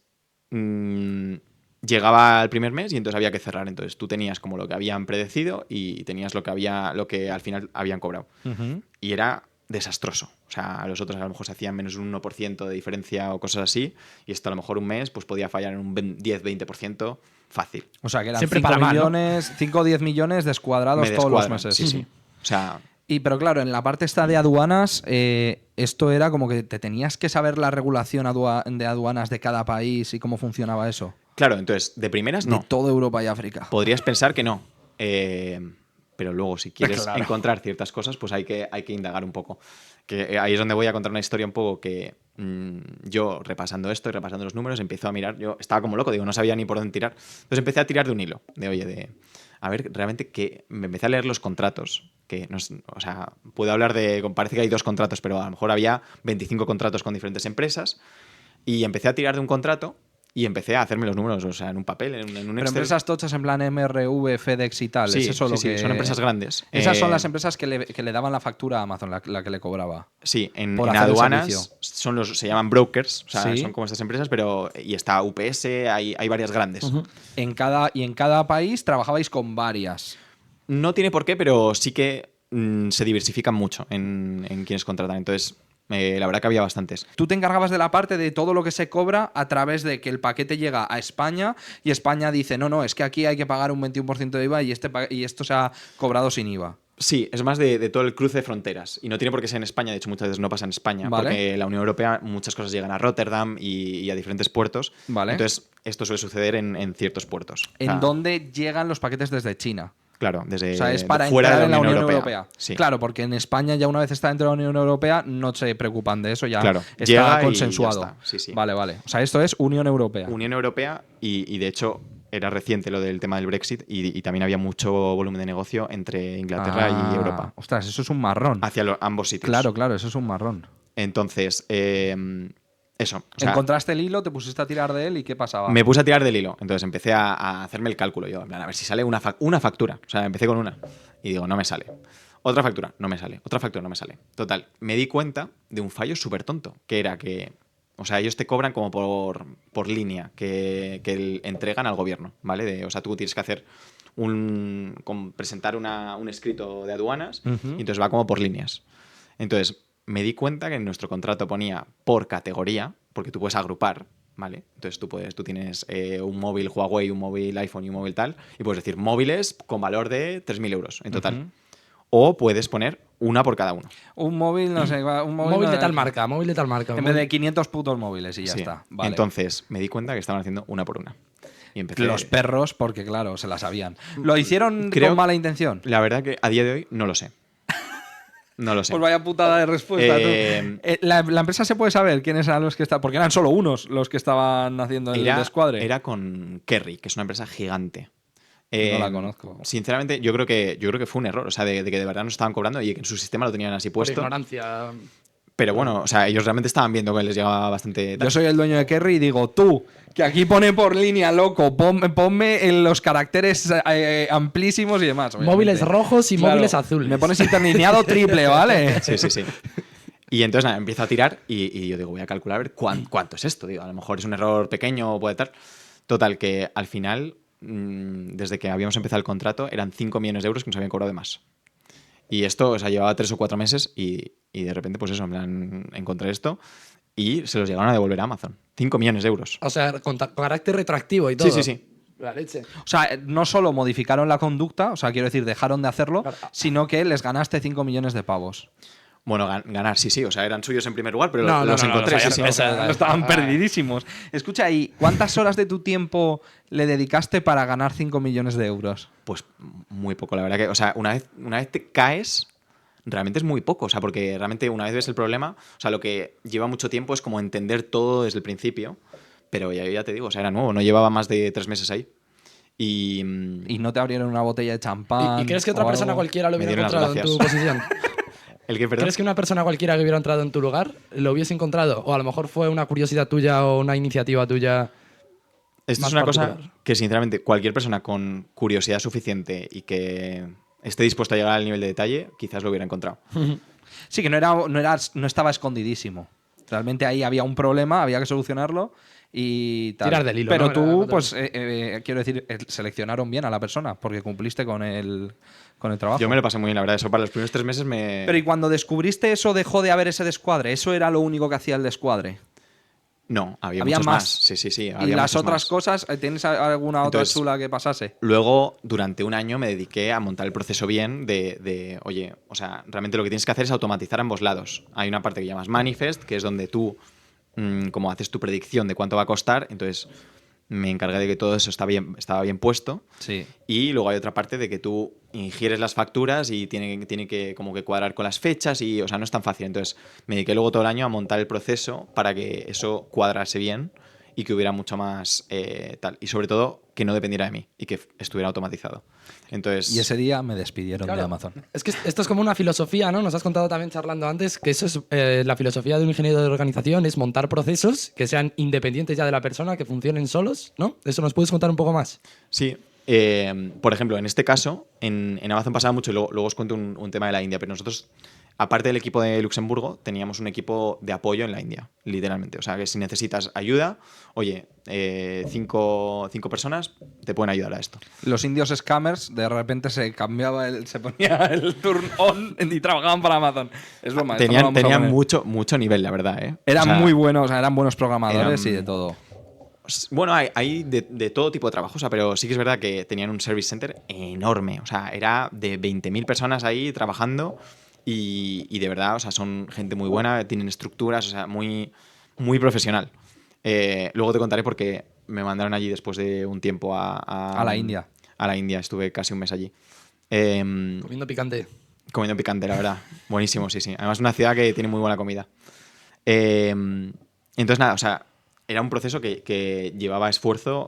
llegaba el primer mes y entonces había que cerrar. Entonces, tú tenías como lo que habían predecido y tenías lo que al final habían cobrado. Y era desastroso. O sea, los otros a lo mejor se hacían menos de un 1% de diferencia o cosas así, y esto a lo mejor un mes pues podía fallar en un 10-20% fácil. O sea, que eran Siempre 5 para mal, ¿no? millones, 5 o 10 millones descuadrados Me todos los descuadran, meses. sí, sí. O sea, Pero claro, en la parte esta de aduanas, esto era como que te tenías que saber la regulación de aduanas de cada país y cómo funcionaba eso. claro, entonces, de primeras no. De toda Europa y África. Podrías pensar que no. Pero luego, si quieres Claro. encontrar ciertas cosas, pues hay que indagar un poco. Que ahí es donde voy a contar una historia un poco que yo, repasando esto y repasando los números, empiezo a mirar. Yo estaba como loco, digo, no sabía ni por dónde tirar. Entonces empecé a tirar de un hilo. A ver, realmente que me empecé a leer los contratos que no es, o sea, puedo hablar de, parece que hay 2 contratos, pero a lo mejor había 25 contratos con diferentes empresas y empecé a tirar de un contrato y empecé a hacerme los números, o sea, en un papel, en un Pero Excel. empresas tochas en plan MRV, FedEx y tal. Sí, ¿Es eso sí, lo sí, que... son empresas grandes. Esas son las empresas que le daban la factura a Amazon, la que le cobraba. Sí, en por hacer el aduanas servicio. se llaman brokers, o sea, Sí. son como estas empresas, pero y está UPS, hay varias grandes. En cada país trabajabais con varias. No tiene por qué, pero sí que se diversifican mucho en quienes contratan. Entonces, la verdad que había bastantes. Tú te encargabas de la parte de todo lo que se cobra a través de que el paquete llega a España y España dice, no, es que aquí hay que pagar un 21% de IVA y esto se ha cobrado sin IVA. Sí, es más de todo el cruce de fronteras. Y no tiene por qué ser en España, de hecho muchas veces no pasa en España, Vale. porque la Unión Europea muchas cosas llegan a Rotterdam y a diferentes puertos. Vale. Entonces, esto suele suceder en ciertos puertos. O ¿En sea, dónde llegan los paquetes desde China? Claro, desde O sea, es para fuera entrar de en la Unión Europea. Sí. Claro, porque en España ya una vez está dentro de la Unión Europea no se preocupan de eso, ya Claro, está llega y consensuado. ya está. Sí, sí. Vale. O sea, esto es Unión Europea. Unión Europea y de hecho era reciente lo del tema del Brexit y también había mucho volumen de negocio entre Inglaterra y Europa. Ostras, eso es un marrón. Hacia ambos sitios. Claro, eso es un marrón. Entonces, eso. O sea, Encontraste el hilo, te pusiste a tirar de él y ¿qué pasaba? me puse a tirar del hilo. Entonces empecé a hacerme el cálculo. Yo, en plan, a ver si sale una factura. O sea, empecé con una. Y digo, no me sale. Otra factura, no me sale. Otra factura, no me sale. Total, me di cuenta de un fallo súper tonto. Que era que, o sea, ellos te cobran como por línea que entregan al gobierno, ¿vale? O sea, tú tienes que hacer presentar un escrito de aduanas y entonces va como por líneas. Entonces, me di cuenta que en nuestro contrato ponía por categoría, porque tú puedes agrupar, ¿vale? Entonces tú tienes un móvil Huawei, un móvil iPhone y un móvil tal, y puedes decir móviles con valor de 3.000 euros en total. O puedes poner una por cada uno. Un móvil, no sé, un Móvil de tal marca, móvil de tal marca. En vez de 500 putos móviles y ya Sí. está. Vale. Entonces, me di cuenta que estaban haciendo una por una. Y empecé... Los perros, porque claro, se la sabían. ¿Lo hicieron Creo- con mala intención? La verdad que a día de hoy no lo sé. No lo sé. Pues vaya putada de respuesta. Tú. La empresa se puede saber quiénes eran los que estaban. Porque eran solo unos los que estaban haciendo el descuadre. Era con Kerry, que es una empresa gigante. No la conozco. Sinceramente, yo creo que fue un error. O sea, de que de verdad no estaban cobrando y que en su sistema lo tenían así Por puesto. ignorancia. Pero bueno, o sea, ellos realmente estaban viendo que les llegaba bastante. Yo soy el dueño de Kerry y digo, tú, que aquí pone por línea, loco, ponme en los caracteres amplísimos y demás. Obviamente. Móviles rojos y Claro, móviles azules. Me pones interlineado triple, ¿vale? Sí. Y entonces nada, empiezo a tirar y yo digo, voy a calcular a ver cuánto es esto. Digo, a lo mejor es un error pequeño o puede tal. Total, que al final, desde que habíamos empezado el contrato, eran 5 millones de euros que nos habían cobrado de más. Y esto, o sea, llevaba 3 o 4 meses y de repente, pues eso, en plan, encontré esto y se los llegaron a devolver a Amazon. 5 millones de euros. O sea, con carácter retroactivo y todo. Sí. La leche. O sea, no solo modificaron la conducta, o sea, quiero decir, dejaron de hacerlo, sino que les ganaste 5 millones de pavos. Bueno, ganar, sí. O sea, eran suyos en primer lugar, pero No, los encontré. o sea, sí. Estaban perdidísimos. Escucha, ¿y cuántas horas de tu tiempo le dedicaste para ganar 5 millones de euros? Pues muy poco, la verdad que, o sea, una vez te caes, realmente es muy poco, o sea, porque realmente una vez ves el problema, o sea, lo que lleva mucho tiempo es como entender todo desde el principio, pero ya te digo, o sea, era nuevo, no llevaba más de 3 meses ahí. Y no te abrieron una botella de champán. ¿Y crees que otra o persona algo? cualquiera lo Me hubiera dieron las encontrado en tu posición? ¿El qué, perdón? ¿Crees que una persona cualquiera que hubiera entrado en tu lugar lo hubiese encontrado? O a lo mejor fue una curiosidad tuya o una iniciativa tuya. Esto más es una particular. cosa que, sinceramente, cualquier persona con curiosidad suficiente y que esté dispuesto a llegar al nivel de detalle, quizás lo hubiera encontrado. Sí, que no estaba escondidísimo. Realmente ahí había un problema, había que solucionarlo y tal. Tirar del hilo, Pero ¿no? tú, Era- pues, quiero decir, seleccionaron bien a la persona porque cumpliste con el trabajo. Yo me lo pasé muy bien, la verdad. Eso para los primeros 3 meses me... Pero y cuando descubriste eso, dejó de haber ese descuadre. ¿Eso era lo único que hacía el descuadre? No, había Había muchos más. Sí. ¿Y había las muchos otras más. cosas? ¿Tienes alguna otra Entonces, chula que pasase? Luego, durante un año, me dediqué a montar el proceso bien oye, o sea, realmente lo que tienes que hacer es automatizar ambos lados. Hay una parte que llamas Manifest, que es donde tú, como haces tu predicción de cuánto va a costar, entonces me encargué de que todo eso estaba bien puesto. Sí. Y luego hay otra parte de que tú ingieres las facturas y tiene que como que cuadrar con las fechas y, o sea, no es tan fácil. Entonces me dediqué luego todo el año a montar el proceso para que eso cuadrase bien y que hubiera mucho más tal. Y sobre todo, que no dependiera de mí y que estuviera automatizado. Entonces, Y ese día me despidieron Claro. de Amazon. Es que esto es como una filosofía, ¿no? Nos has contado también charlando antes que eso es la filosofía de un ingeniero de organización, es montar procesos que sean independientes ya de la persona, que funcionen solos, ¿no? ¿Eso nos puedes contar un poco más? sí. Por ejemplo, en este caso, en Amazon pasaba mucho, y luego os cuento un tema de la India, pero nosotros, aparte del equipo de Luxemburgo, teníamos un equipo de apoyo en la India, literalmente. O sea, que si necesitas ayuda, oye, 5 personas te pueden ayudar a esto. Los indios scammers, de repente se ponía el turn on y trabajaban para Amazon. Es broma. esto no lo vamos a Tenían poner. mucho nivel, la verdad, ¿eh? Eran O sea, muy buenos, o sea, eran buenos programadores eran- y de todo. Bueno, hay de todo tipo de trabajo, o sea, pero sí que es verdad que tenían un service center enorme. O sea, era de 20.000 personas ahí trabajando y de verdad, o sea, son gente muy buena, tienen estructuras, o sea, muy profesional. Luego te contaré porque me mandaron allí después de un tiempo A la India. A la India, estuve casi un mes allí. Em, Comiendo picante. Comiendo picante, la verdad. Buenísimo, sí, sí. Además, es una ciudad que tiene muy buena comida. Entonces, nada, o sea, era un proceso que llevaba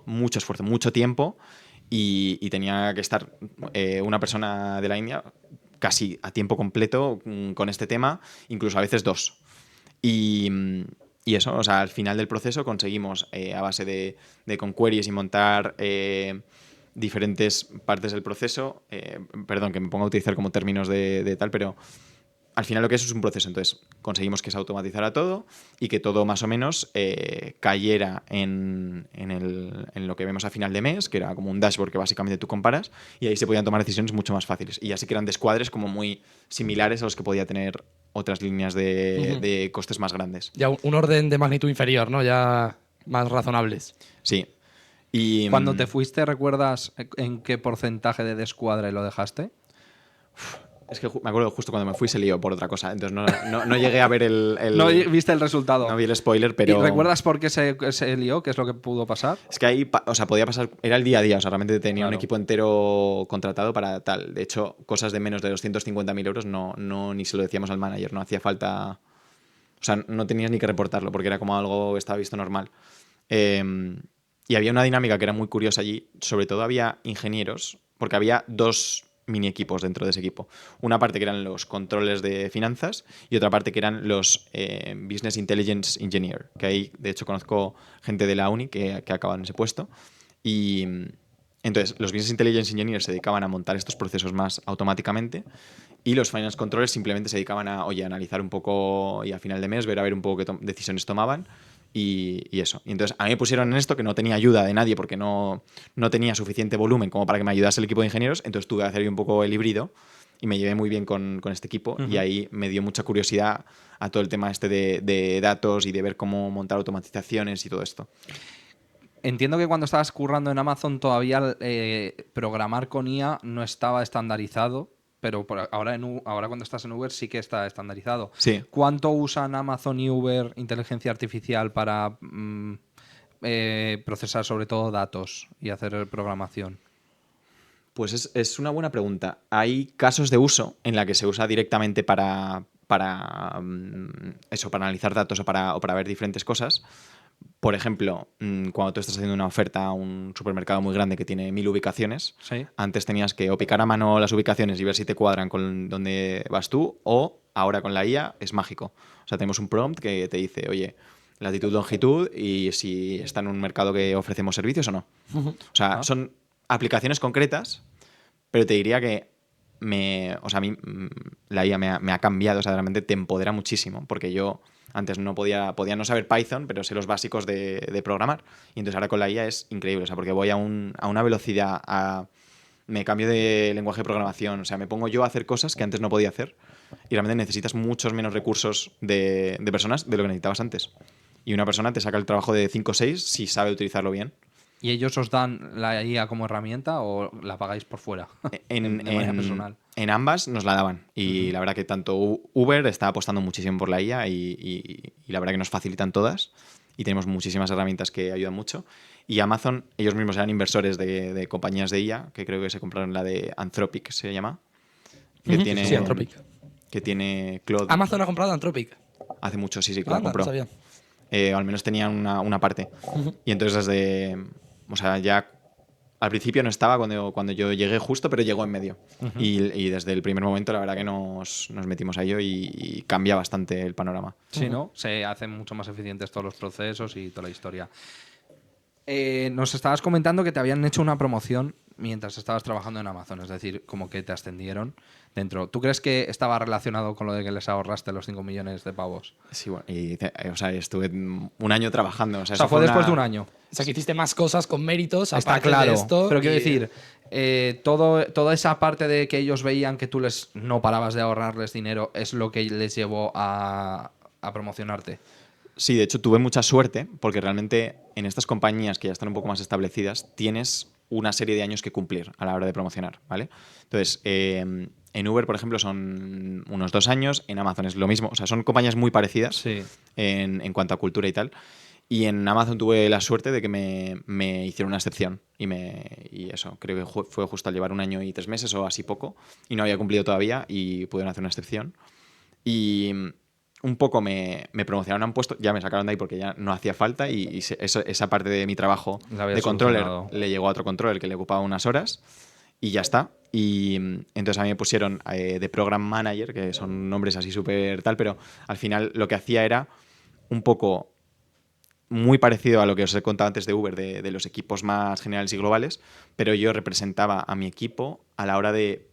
mucho esfuerzo, mucho tiempo y tenía que estar una persona de la India casi a tiempo completo con este tema, incluso a veces 2. Y eso, o sea, al final del proceso conseguimos, a base de con queries y montar diferentes partes del proceso, perdón, que me ponga a utilizar como términos de tal, pero al final lo que es un proceso. Entonces conseguimos que se automatizara todo y que todo más o menos cayera en lo que vemos a final de mes, que era como un dashboard que básicamente tú comparas, y ahí se podían tomar decisiones mucho más fáciles. Y así que eran descuadres como muy similares a los que podía tener otras líneas de costes más grandes. Ya un orden de magnitud inferior, ¿no? Ya más razonables. Sí. Y Cuando te fuiste, ¿recuerdas en qué porcentaje de descuadre lo dejaste? es que me acuerdo justo cuando me fui se lió por otra cosa, entonces no llegué a ver No viste el resultado. no vi el spoiler, pero ¿Y recuerdas por qué se lió? ¿Qué es lo que pudo pasar? es que ahí, o sea, podía pasar, era el día a día, o sea, realmente tenía un Claro. equipo entero contratado para tal. De hecho, cosas de menos de 250.000 euros no ni se lo decíamos al manager, no hacía falta, o sea, no tenías ni que reportarlo porque era como algo que estaba visto normal. Y había una dinámica que era muy curiosa allí, sobre todo había ingenieros, porque había 2 mini equipos dentro de ese equipo. Una parte que eran los controles de finanzas y otra parte que eran los Business Intelligence Engineer, que ahí de hecho conozco gente de la uni que ha acabado en ese puesto. Y entonces los Business Intelligence Engineers se dedicaban a montar estos procesos más automáticamente y los Finance Controllers simplemente se dedicaban a, oye, analizar un poco y a final de mes ver a ver un poco qué decisiones tomaban y eso. Y entonces a mí me pusieron en esto que no tenía ayuda de nadie porque no tenía suficiente volumen como para que me ayudase el equipo de ingenieros, entonces tuve que hacer un poco el híbrido y me llevé muy bien con este equipo y ahí me dio mucha curiosidad a todo el tema este de datos y de ver cómo montar automatizaciones y todo esto. Entiendo que cuando estabas currando en Amazon todavía programar con IA no estaba estandarizado, pero ahora cuando estás en Uber sí que está estandarizado. Sí. ¿Cuánto usan Amazon y Uber inteligencia artificial para procesar sobre todo datos y hacer programación? Pues es una buena pregunta. Hay casos de uso en la que se usa directamente para eso, para analizar datos o para ver diferentes cosas. Por ejemplo, cuando tú estás haciendo una oferta a un supermercado muy grande que tiene 1000 ubicaciones, Sí. antes tenías que o picar a mano las ubicaciones y ver si te cuadran con donde vas tú, o ahora con la IA es mágico. O sea, tenemos un prompt que te dice, oye, latitud, longitud y si está en un mercado que ofrecemos servicios o no. O sea, son aplicaciones concretas, pero te diría que o sea, a mí la IA me ha cambiado, o sea, realmente te empodera muchísimo, porque yo antes no podía no saber Python, pero sé los básicos de programar, y entonces ahora con la IA es increíble, o sea, porque voy a una velocidad, me cambio de lenguaje de programación, o sea, me pongo yo a hacer cosas que antes no podía hacer, y realmente necesitas muchos menos recursos de personas de lo que necesitabas antes. Y una persona te saca el trabajo de 5 o 6 si sabe utilizarlo bien. ¿Y ellos os dan la IA como herramienta o la pagáis por fuera? De manera personal. En ambas nos la daban y la verdad que tanto Uber está apostando muchísimo por la IA y la verdad que nos facilitan todas y tenemos muchísimas herramientas que ayudan mucho. Y Amazon, ellos mismos eran inversores de compañías de IA, que creo que se compraron la de Anthropic, se llama, que tiene, Sí, Anthropic. que tiene Claude. Amazon ha comprado Anthropic. Hace mucho, sí, que la Anda, no compró. sabía. o al menos tenían una parte. Y entonces o sea, ya al principio no estaba cuando yo llegué justo, pero llegó en medio. Y desde el primer momento la verdad que nos metimos a ello y cambia bastante el panorama. Sí, ¿no? Se hacen mucho más eficientes todos los procesos y toda la historia. Nos estabas comentando que te habían hecho una promoción mientras estabas trabajando en Amazon, es decir, como que te ascendieron dentro. ¿Tú crees que estaba relacionado con lo de que les ahorraste los 5 millones de pavos? Sí, bueno, o sea, estuve un año trabajando. O sea, O sea, fue después de un año. O sea, que hiciste más cosas con méritos, Está aparte claro, de esto. pero quiero decir, toda esa parte de que ellos veían que tú no parabas de ahorrarles dinero es lo que les llevó a promocionarte. Sí, de hecho tuve mucha suerte porque realmente en estas compañías que ya están un poco más establecidas tienes una serie de años que cumplir a la hora de promocionar, ¿vale? Entonces, en Uber, por ejemplo, son unos 2 años, en Amazon es lo mismo, o sea, son compañías muy parecidas Sí. en cuanto a cultura y tal. Y en Amazon tuve la suerte de que me hicieron una excepción. Y eso, creo que fue justo al llevar 1 año y 3 meses o así poco. Y no había cumplido todavía y pudieron hacer una excepción. Y un poco me promocionaron a un puesto, ya me sacaron de ahí porque ya no hacía falta. Y esa parte de mi trabajo La había de controller solucionado. le llegó a otro controller que le ocupaba unas horas. Y ya está. Y entonces a mí me pusieron de Program Manager, que son nombres así súper tal, pero al final lo que hacía era un poco muy parecido a lo que os he contado antes de Uber, de los equipos más generales y globales, pero yo representaba a mi equipo a la hora de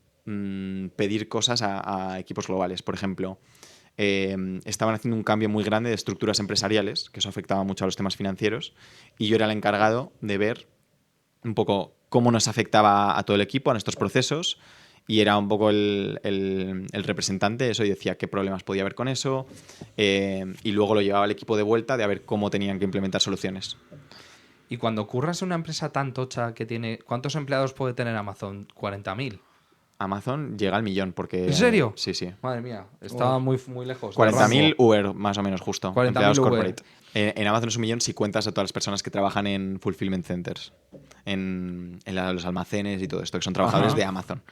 pedir cosas a equipos globales. Por ejemplo, estaban haciendo un cambio muy grande de estructuras empresariales, que eso afectaba mucho a los temas financieros, y yo era el encargado de ver un poco cómo nos afectaba a todo el equipo, a nuestros procesos, y era un poco el representante de eso y decía qué problemas podía haber con eso, y luego lo llevaba al equipo de vuelta de a ver cómo tenían que implementar soluciones. Y cuando curras en una empresa tan tocha que tiene... ¿Cuántos empleados puede tener Amazon? 40.000. Amazon llega al 1.000.000 porque... ¿En serio? Sí, sí. Madre mía, estaba muy, muy lejos. 40.000 Uber, más o menos, justo. 40.000 empleados Uber. corporate. En Amazon es 1.000.000 si cuentas a todas las personas que trabajan en fulfillment centers, en los almacenes y todo esto, que son trabajadores de Amazon.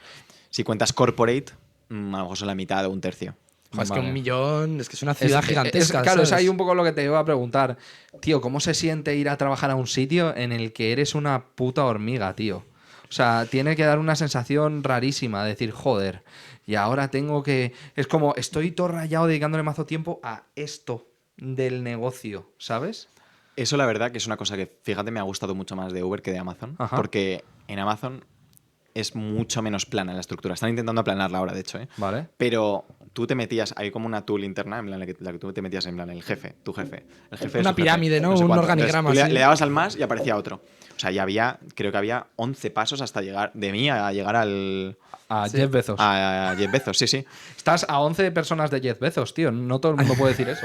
Si cuentas corporate, a lo mejor son la mitad o un tercio. Joder, es que Vale. 1 millón, es que es una ciudad gigantesca. Claro, es ¿sabes? ahí un poco lo que te iba a preguntar. Tío, ¿cómo se siente ir a trabajar a un sitio en el que eres una puta hormiga, tío? O sea, tiene que dar una sensación rarísima, decir, joder, y ahora tengo que... Es como, estoy todo rayado dedicándole mazo tiempo a esto del negocio, ¿sabes? Eso la verdad que es una cosa que, fíjate, me ha gustado mucho más de Uber que de Amazon, Ajá. porque en Amazon es mucho menos plana la estructura. Están intentando aplanarla ahora, de hecho, ¿eh? Vale. Pero tú te metías, hay como una tool interna, en plan, la que tú te metías en plan, el jefe, tu jefe. El jefe de Una su jefe, pirámide, ¿no? sé Un cuánto. organigrama Entonces, tú así. le dabas al más y aparecía otro. O sea, ya creo que había 11 pasos hasta llegar, de mí a llegar A Jeff Bezos. a Jeff Bezos, sí, sí. Estás a 11 personas de Jeff Bezos, tío. No todo el mundo puede decir eso.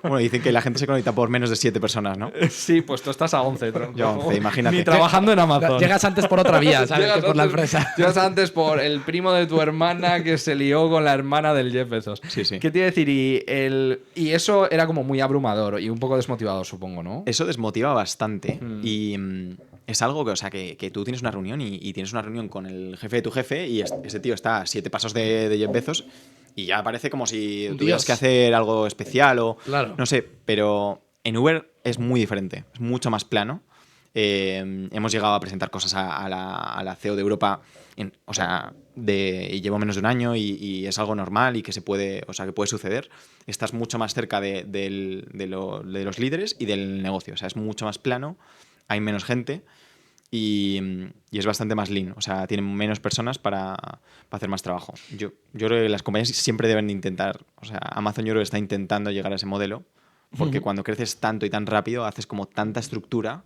Bueno, dicen que la gente se conecta por menos de 7 personas, ¿no? Sí, pues tú estás a 11. tronco. Yo a 11, imagínate. Ni trabajando en Amazon. Llegas antes por otra vía, ¿sabes? Llegas Que por la antes- empresa. Llegas antes por el primo de tu hermana que se lió con la hermana del Jeff Bezos. Sí, sí. ¿Qué te iba a decir? Y eso era como muy abrumador y un poco desmotivador, supongo, ¿no? Eso desmotiva bastante y es algo que, o sea, que tú tienes una reunión y tienes una reunión con el jefe de tu jefe y ese tío está a 7 pasos de Jeff Bezos y ya parece como si Un tuvieras dios. que hacer algo especial o Claro. no sé, pero en Uber es muy diferente, es mucho más plano. Hemos llegado a presentar cosas a la CEO de Europa, o sea, y llevo menos de 1 año y es algo normal y que se puede, o sea, que puede suceder. Estás mucho más cerca de los líderes y del negocio, o sea, es mucho más plano, hay menos gente y es bastante más lean, o sea, tienen menos personas para hacer más trabajo. Yo creo que las compañías siempre deben de intentar, o sea, Amazon yo creo que está intentando llegar a ese modelo, porque cuando creces tanto y tan rápido, haces como tanta estructura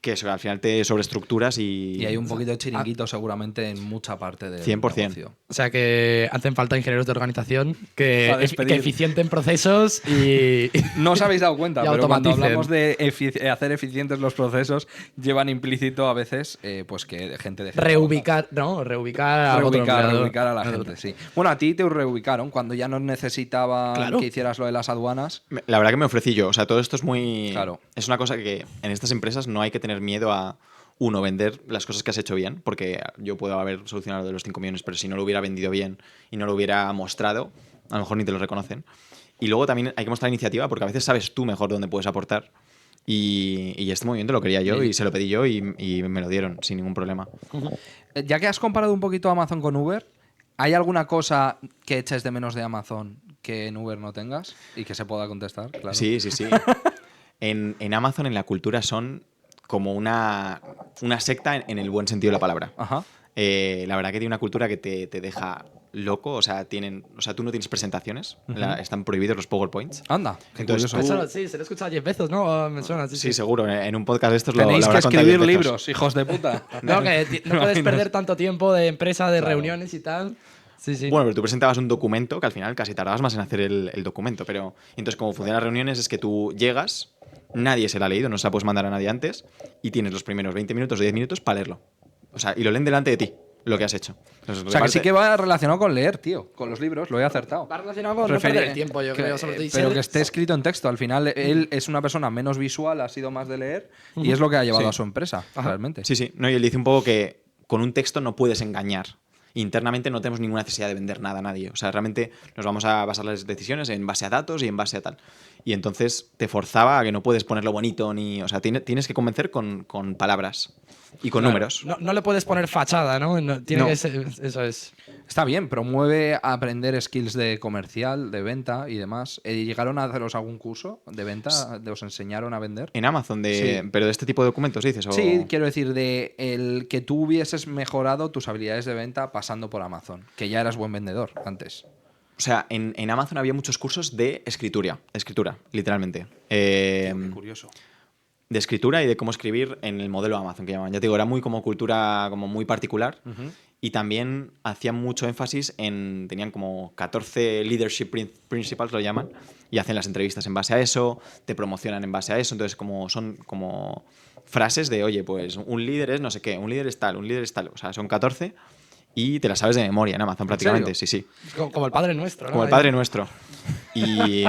que eso, al final te sobreestructuras Y hay un poquito de chiringuito seguramente en mucha parte del 100%. negocio. O sea que hacen falta ingenieros de organización que, Para despedir. que eficienten procesos y... No os habéis dado cuenta, Y pero cuando automaticen. hablamos de hacer eficientes los procesos, llevan implícito a veces pues que gente de reubicar, ¿no? Reubicar a otro empleador. reubicar a la gente, sí. Bueno, a ti te reubicaron cuando ya no necesitaban Claro. que hicieras lo de las aduanas. La verdad que me ofrecí yo. O sea, todo esto es muy... Claro. Es una cosa que en estas empresas no hay que tener miedo a, uno, vender las cosas que has hecho bien, porque yo puedo haber solucionado lo de los 5 millones, pero si no lo hubiera vendido bien y no lo hubiera mostrado, a lo mejor ni te lo reconocen. Y luego también hay que mostrar iniciativa porque a veces sabes tú mejor dónde puedes aportar. Y este movimiento lo quería yo y se lo pedí yo y me lo dieron sin ningún problema. Ya que has comparado un poquito Amazon con Uber, ¿hay alguna cosa que eches de menos de Amazon que en Uber no tengas y que se pueda contestar? Claro. Sí. En Amazon, en la cultura, son como una secta en el buen sentido de la palabra. Ajá. La verdad que tiene una cultura que te deja loco. O sea, tú no tienes presentaciones. Están prohibidos los PowerPoints. Anda, qué Entonces, curioso. Sí, se lo he escuchado 10 veces, ¿no? Me suena, Sí, seguro. En un podcast de estos lo Tenéis que habrá contado escribir 10 veces. libros, hijos de puta. No, que no puedes perder tanto tiempo de empresa, de Claro. reuniones y tal. Sí. Bueno, pero tú presentabas un documento que al final casi tardabas más en hacer el documento. Pero entonces, como funcionan las reuniones, es que tú llegas, nadie se la ha leído, no se la puedes mandar a nadie antes, y tienes los primeros 20 minutos o 10 minutos para leerlo. O sea, y lo leen delante de ti, lo que has hecho. Entonces, O sea, que sí que va relacionado con leer, tío. Con los libros, lo he acertado. Va relacionado con no perder el tiempo, yo creo. Sobre todo. Y Pero ser- que esté escrito en texto. Al final, él es una persona menos visual, ha sido más de leer, y es lo que ha llevado Sí. a su empresa, realmente. Sí. No, y él dice un poco que con un texto no puedes engañar. Internamente no tenemos ninguna necesidad de vender nada a nadie. O sea, realmente nos vamos a basar las decisiones en base a datos y en base a tal. Y entonces te forzaba a que no puedes ponerlo bonito ni... O sea, tienes que convencer con palabras y con números. No le puedes poner fachada, ¿no? Tiene No. que ser, eso es. Está bien, promueve a aprender skills de comercial, de venta y demás. ¿Llegaron a haceros algún curso de venta? ¿Os enseñaron a vender? En Amazon, Sí. pero de este tipo de documentos, dices. Sí, quiero decir, de el que tú hubieses mejorado tus habilidades de venta pasando por Amazon, que ya eras buen vendedor antes. O sea, en Amazon había muchos cursos de escritura, literalmente. Qué curioso. De escritura y de cómo escribir en el modelo Amazon que llaman. Ya te digo, era muy como cultura como muy particular. Y también hacían mucho énfasis tenían como 14 leadership principles, lo llaman, y hacen las entrevistas en base a eso, te promocionan en base a eso, entonces son como frases de, oye, pues un líder es no sé qué, un líder es tal, o sea, son 14 y te las sabes de memoria en Amazon prácticamente, serio? sí. Es como el Padre Nuestro, ¿no? Como el Padre Nuestro. Y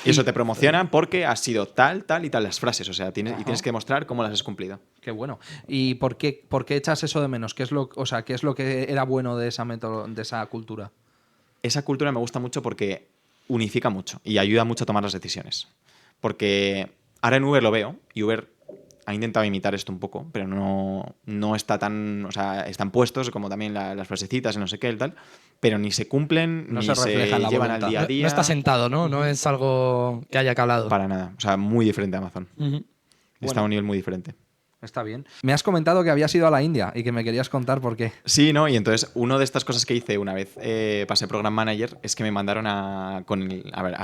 eso te promociona porque has sido tal y tal las frases, o sea, tienes que demostrar cómo las has cumplido. Qué bueno. ¿Y por qué echas eso de menos? ¿Qué es lo que era bueno de esa de esa cultura? Esa cultura me gusta mucho porque unifica mucho y ayuda mucho a tomar las decisiones. Porque ahora en Uber lo veo y Uber ha intentado imitar esto un poco, pero no está tan... O sea, están puestos como también las frasecitas y no sé qué y tal, pero ni se cumplen, No ni se se refleja en la llevan voluntad. al día a día. No está sentado, ¿no? No es algo que haya calado. Para nada. O sea, muy diferente a Amazon. Ujú. Está a un nivel muy diferente. Está bien. Me has comentado que habías ido a la India y que me querías contar por qué. Sí, ¿no? Y entonces, una de estas cosas que hice una vez pasé Program Manager es que me mandaron a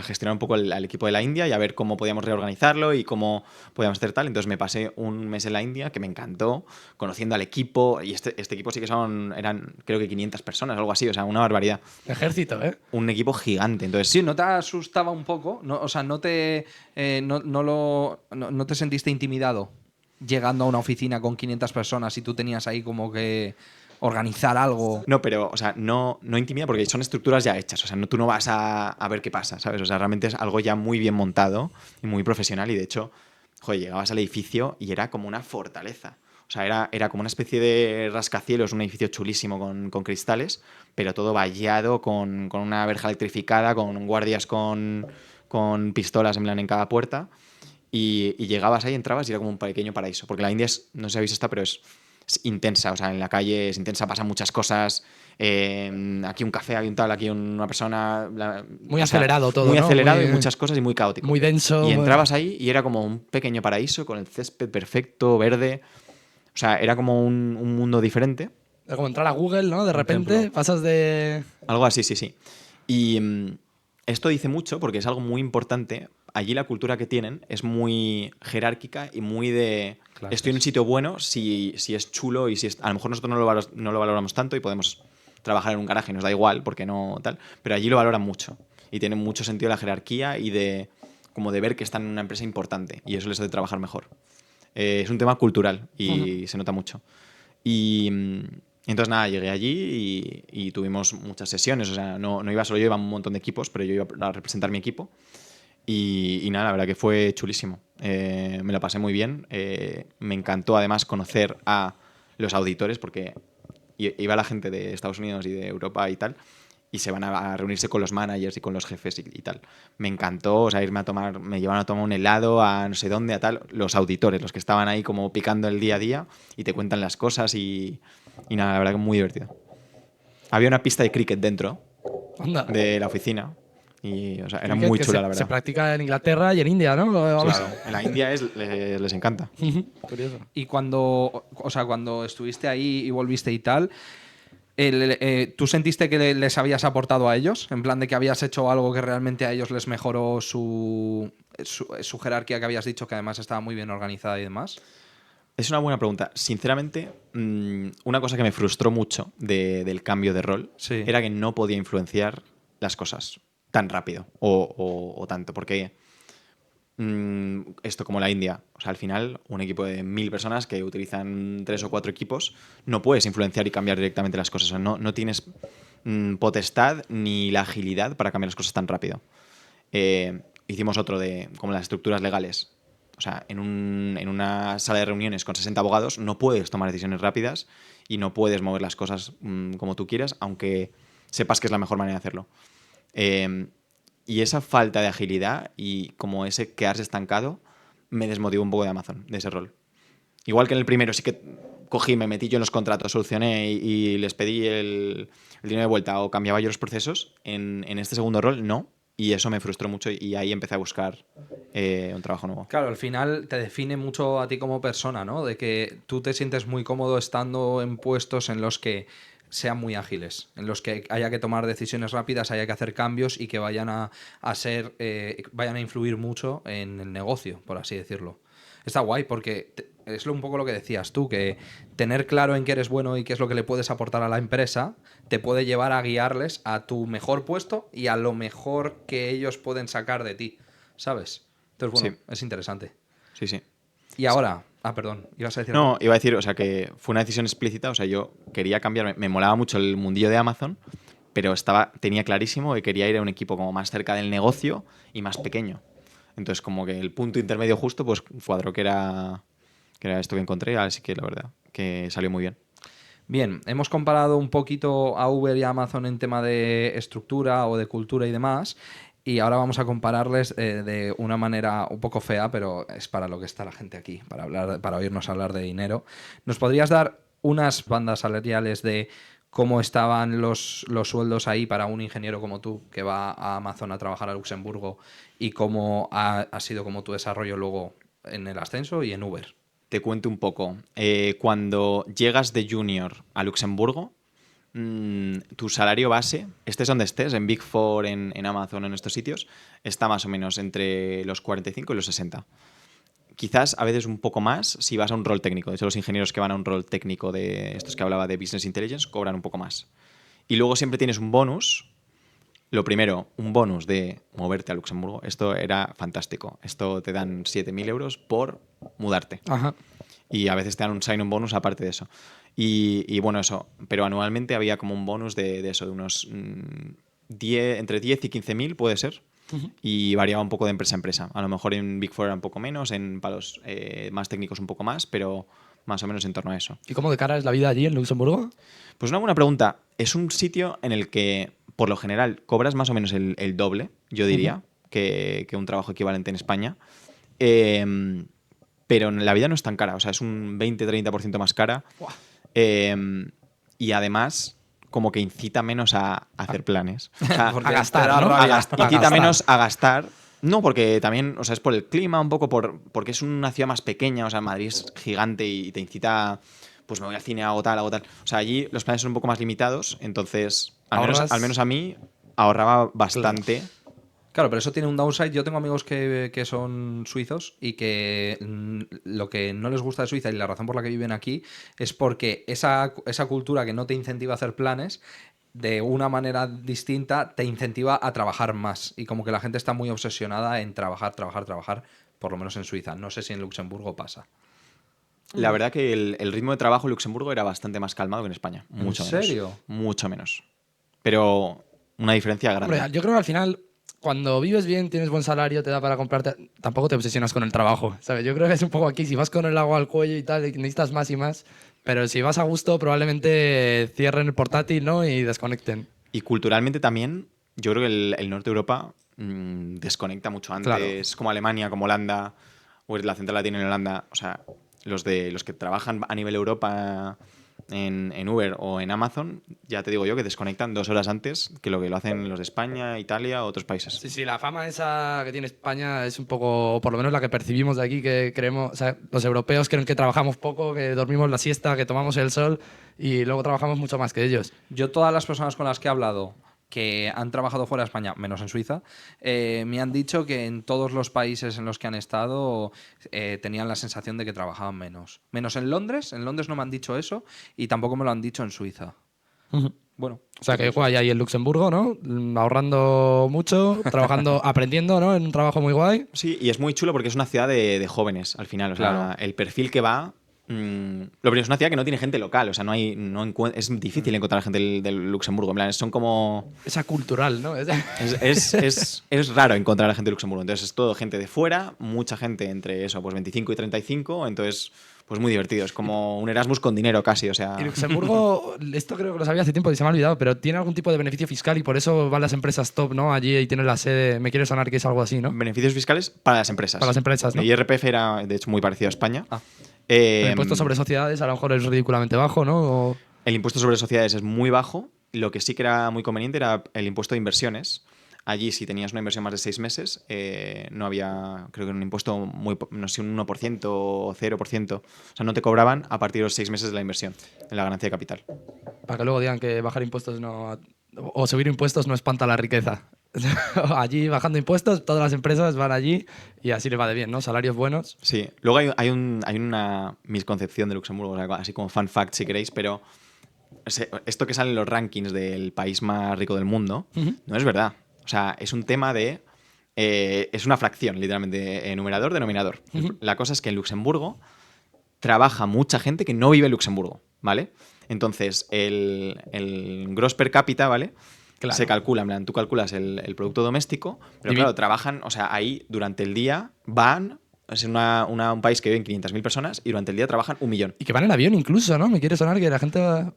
gestionar un poco al equipo de la India y a ver cómo podíamos reorganizarlo y cómo podíamos hacer tal. Entonces me pasé un mes en la India que me encantó, conociendo al equipo. Y este equipo sí que eran creo que 500 personas, algo así, o sea, una barbaridad. Ejército, ¿eh? Un equipo gigante. Entonces, Sí, ¿no te asustaba un poco? No, o sea, no te sentiste intimidado llegando a una oficina con 500 personas y tú tenías ahí como que organizar algo. no, pero, o sea, no intimida porque son estructuras ya hechas. O sea, tú no vas a ver qué pasa, ¿sabes? O sea, realmente es algo ya muy bien montado y muy profesional. Y de hecho, joder, llegabas al edificio y era como una fortaleza. O sea, era como una especie de rascacielos, un edificio chulísimo con cristales, pero todo vallado, con una verja electrificada, con guardias con pistolas en plan en cada puerta. Y llegabas ahí, entrabas y era como un pequeño paraíso. Porque la India no sé si habéis estado, pero es intensa. O sea, en la calle es intensa, pasan muchas cosas. Aquí un café, aquí un tal, aquí una persona. Muy acelerado todo, Muy ¿no? acelerado Muy- y muchas cosas y muy caótico. Muy denso. Y entrabas ahí y era como un pequeño paraíso con el césped perfecto, verde. O sea, era como un mundo diferente. Es como entrar a Google, ¿no? De repente templo. pasas de... Algo así, sí. Y esto dice mucho porque es algo muy importante. Allí la cultura que tienen es muy jerárquica y muy de... Clases. Estoy en un sitio bueno si es chulo y si es... A lo mejor nosotros no lo valoramos tanto y podemos trabajar en un garaje y nos da igual porque no tal. Pero allí lo valoran mucho. Y tienen mucho sentido la jerarquía y de ver que están en una empresa importante. Y eso les hace trabajar mejor. Es un tema cultural y se nota mucho. Y entonces nada, llegué allí y tuvimos muchas sesiones. O sea, no iba solo yo, iba un montón de equipos, pero yo iba a representar mi equipo. Y nada, la verdad que fue chulísimo. Me lo pasé muy bien. Me encantó además conocer a los auditores porque iba la gente de Estados Unidos y de Europa y tal. y se van a reunirse con los managers y con los jefes y tal. Me encantó, o sea, me llevaron a tomar un helado a no sé dónde, a tal, los auditores, los que estaban ahí como picando el día a día y te cuentan las cosas y nada, la verdad que muy divertido. Había una pista de cricket dentro Anda. de la oficina y, o sea, era Cricket muy que chula, se, la verdad. se practica en Inglaterra y en India, ¿no? Claro, en la India les encanta. Curioso. Y cuando estuviste ahí y volviste y tal, ¿tú sentiste que les habías aportado a ellos? En plan de que habías hecho algo que realmente a ellos les mejoró su jerarquía, que habías dicho que además estaba muy bien organizada y demás. Es una buena pregunta. Sinceramente, una cosa que me frustró mucho del cambio de rol Sí. era que no podía influenciar las cosas tan rápido o tanto, porque esto como la India, o sea, al final un equipo de 1000 personas que utilizan 3 o 4 equipos, no puedes influenciar y cambiar directamente las cosas, o sea, no tienes potestad ni la agilidad para cambiar las cosas tan rápido. Hicimos otro de como las estructuras legales. O sea, en una sala de reuniones con 60 abogados no puedes tomar decisiones rápidas y no puedes mover las cosas como tú quieras, aunque sepas que es la mejor manera de hacerlo. Y esa falta de agilidad y como ese quedarse estancado me desmotivó un poco de Amazon, de ese rol. Igual que en el primero sí que cogí, me metí yo en los contratos, solucioné y les pedí el dinero de vuelta o cambiaba yo los procesos, en este segundo rol no. Y eso me frustró mucho y ahí empecé a buscar un trabajo nuevo. Claro, al final te define mucho a ti como persona, ¿no? De que tú te sientes muy cómodo estando en puestos en los que sean muy ágiles, en los que haya que tomar decisiones rápidas, haya que hacer cambios y que vayan a vayan a influir mucho en el negocio, por así decirlo. Está guay porque es un poco lo que decías tú, que tener claro en qué eres bueno y qué es lo que le puedes aportar a la empresa te puede llevar a guiarles a tu mejor puesto y a lo mejor que ellos pueden sacar de ti, ¿sabes? Entonces, bueno, Sí. es interesante. Sí, sí. Y ahora... Ah, perdón, ibas a decir No, algo? iba a decir, o sea, que fue una decisión explícita, o sea, yo quería cambiarme, me molaba mucho el mundillo de Amazon, pero tenía clarísimo que quería ir a un equipo como más cerca del negocio y más pequeño. Entonces, como que el punto intermedio justo, pues cuadró que era esto que encontré, así que la verdad, que salió muy bien. Bien, hemos comparado un poquito a Uber y a Amazon en tema de estructura o de cultura y demás, y ahora vamos a compararles de una manera un poco fea, pero es para lo que está la gente aquí, para oírnos hablar de dinero. ¿Nos podrías dar unas bandas salariales de cómo estaban los sueldos ahí para un ingeniero como tú que va a Amazon a trabajar a Luxemburgo y cómo ha sido como tu desarrollo luego en el ascenso y en Uber? Te cuento un poco. Cuando llegas de junior a Luxemburgo, tu salario base, estés donde estés, en Big Four, en Amazon, en estos sitios, está más o menos entre los 45 y los 60. Quizás a veces un poco más si vas a un rol técnico. De hecho, los ingenieros que van a un rol técnico de estos que hablaba de Business Intelligence cobran un poco más. Y luego siempre tienes un bonus. Lo primero, un bonus de moverte a Luxemburgo. Esto era fantástico. Esto te dan 7.000 euros por mudarte. Ajá. Y a veces te dan un sign-on bonus aparte de eso. Y bueno, eso. Pero anualmente había como un bonus de eso, de unos 10, entre 10 y 15.000 puede ser. Y variaba un poco de empresa a empresa. A lo mejor en Big Four era un poco menos, en palos más técnicos un poco más, pero más o menos en torno a eso. ¿Y cómo de cara es la vida allí en Luxemburgo? Pues una buena pregunta. Es un sitio en el que, por lo general, cobras más o menos el doble, yo diría, que un trabajo equivalente en España. Pero la vida no es tan cara. O sea, es un 20-30% más cara. Y además, como que incita menos a hacer planes. O sea, Porque a gastar, te da ¿no? rabia. incita menos a gastar. No, porque también, o sea, es por el clima, un poco porque es una ciudad más pequeña, o sea, Madrid es gigante y te incita, pues me voy al cine, hago tal. O sea, allí los planes son un poco más limitados, entonces, al menos a mí, ahorraba bastante. Claro, pero eso tiene un downside. Yo tengo amigos que son suizos y que lo que no les gusta de Suiza y la razón por la que viven aquí es porque esa cultura que no te incentiva a hacer planes, de una manera distinta te incentiva a trabajar más. Y como que la gente está muy obsesionada en trabajar, por lo menos en Suiza. No sé si en Luxemburgo pasa. La verdad que el ritmo de trabajo en Luxemburgo era bastante más calmado que en España. Mucho ¿En menos. serio? Mucho menos. Pero una diferencia grande. Hombre, yo creo que al final, cuando vives bien, tienes buen salario, te da para comprarte, tampoco te obsesionas con el trabajo, ¿sabes? Yo creo que es un poco aquí, si vas con el agua al cuello y tal, y necesitas más y más, pero si vas a gusto, probablemente cierren el portátil, ¿no? Y desconecten. Y culturalmente también, yo creo que el norte de Europa desconecta mucho antes, Claro. como Alemania, como Holanda, o la central la tiene en Holanda. O sea, los que trabajan a nivel Europa en Uber o en Amazon, ya te digo yo que desconectan 2 horas antes que lo hacen los de España, Italia o otros países. Sí, sí, la fama esa que tiene España es un poco, o por lo menos la que percibimos de aquí, que creemos, o sea, los europeos creen que trabajamos poco, que dormimos la siesta, que tomamos el sol y luego trabajamos mucho más que ellos. Yo, todas las personas con las que he hablado que han trabajado fuera de España, menos en Suiza, me han dicho que en todos los países en los que han estado tenían la sensación de que trabajaban menos. Menos en Londres no me han dicho eso y tampoco me lo han dicho en Suiza. Bueno, O sea, que guay ahí en Luxemburgo, ¿no? Ahorrando mucho, trabajando, aprendiendo, ¿no? En un trabajo muy guay. Sí, y es muy chulo porque es una ciudad de jóvenes al final. O sea, Claro. el perfil que va. Lo primero es una ciudad que no tiene gente local. O sea, es difícil encontrar gente del Luxemburgo. En plan, son como. Esa cultural, ¿no? Es raro encontrar a gente de Luxemburgo. Entonces es todo gente de fuera, mucha gente entre eso, pues 25 y 35. Entonces, pues muy divertido. Es como un Erasmus con dinero casi. O sea. Y Luxemburgo, esto creo que lo sabía hace tiempo y se me ha olvidado, pero tiene algún tipo de beneficio fiscal y por eso van las empresas top, ¿no? Allí y tienen la sede, me quiere sonar que es algo así, ¿no? Beneficios fiscales para las empresas. Para las empresas, ¿no? El IRPF era, de hecho, muy parecido a España. El impuesto sobre sociedades a lo mejor es ridículamente bajo, ¿no? El impuesto sobre sociedades es muy bajo. Lo que sí que era muy conveniente era el impuesto de inversiones. Allí, si tenías una inversión más de 6 meses, no había, creo que un impuesto no sé, un 1% o 0%. O sea, no te cobraban a partir de los 6 meses de la inversión, en la ganancia de capital. Para que luego digan que bajar impuestos no. O subir impuestos no espanta la riqueza. Allí bajando impuestos, todas las empresas van allí y así les va de bien, ¿no? Salarios buenos. Sí. Luego hay una misconcepción de Luxemburgo, o sea, así como fun fact si queréis, pero esto que sale en los rankings del país más rico del mundo, no es verdad. O sea, es un tema de. Es una fracción, literalmente, numerador, denominador. La cosa es que en Luxemburgo trabaja mucha gente que no vive en Luxemburgo, ¿vale? Entonces, el gross per cápita, ¿vale? Claro. Se calcula, en plan, tú calculas el producto doméstico, pero claro, trabajan, o sea, ahí durante el día van. Es un país que viven 500.000 personas y durante el día trabajan 1.000.000. Y que van en avión incluso, ¿no? Me quiere sonar que la gente va.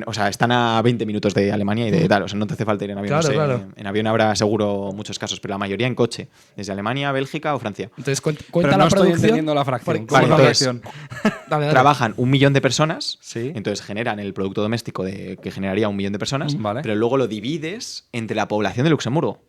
O sea, están a 20 minutos de Alemania y de tal. O sea, no te hace falta ir en avión. Claro, No sé, claro. En avión habrá seguro muchos casos, pero la mayoría en coche. Desde Alemania, Bélgica o Francia. Entonces cuenta pero no la estoy producción. entendiendo la fracción. Por- ¿Cómo es la Vale, fracción? Dale, dale. Trabajan 1.000.000 de personas. Sí. Entonces generan el producto doméstico que generaría 1.000.000 de personas. Vale. Pero luego lo divides entre la población de Luxemburgo.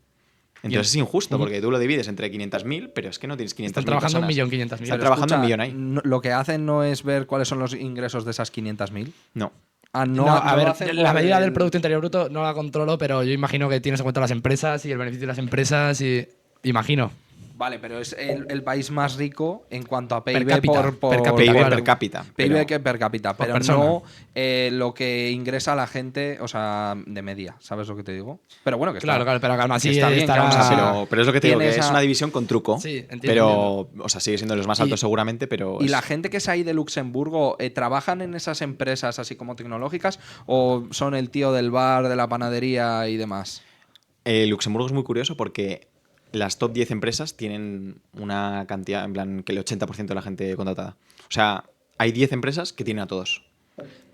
Entonces es injusto, porque tú lo divides entre 500.000, pero es que no tienes 500.000 Están trabajando personas. 1.500.000. Están trabajando Escucha, 1.000.000 ahí. lo que hacen no es ver cuáles son los ingresos de esas 500.000. No. Ah, No, a lo ver, hacen la por medida el- del Producto Interior Bruto no la controlo, pero yo imagino que tienes en cuenta las empresas y el beneficio de las empresas y. Imagino. Vale, pero es el país más rico en cuanto a PIB cápita, por per cápita, PIB claro. per cápita. PIB pero- que per cápita, Por pero persona. no lo que ingresa la gente, o sea, de media, ¿sabes lo que te digo? Pero bueno, que está, Claro, pero aún así que está bien, que estará- aún O sea, así pero es lo que te digo, que tienes es a- una división con truco. Sí, entiendo, pero, o sea, sigue siendo de los más altos Y- seguramente, pero. ¿Y la gente que es ahí de Luxemburgo trabajan en esas empresas así como tecnológicas o son el tío del bar, de la panadería y demás? Luxemburgo es muy curioso porque las top 10 empresas tienen una cantidad, en plan, que el 80% de la gente contratada. O sea, hay 10 empresas que tienen a todos.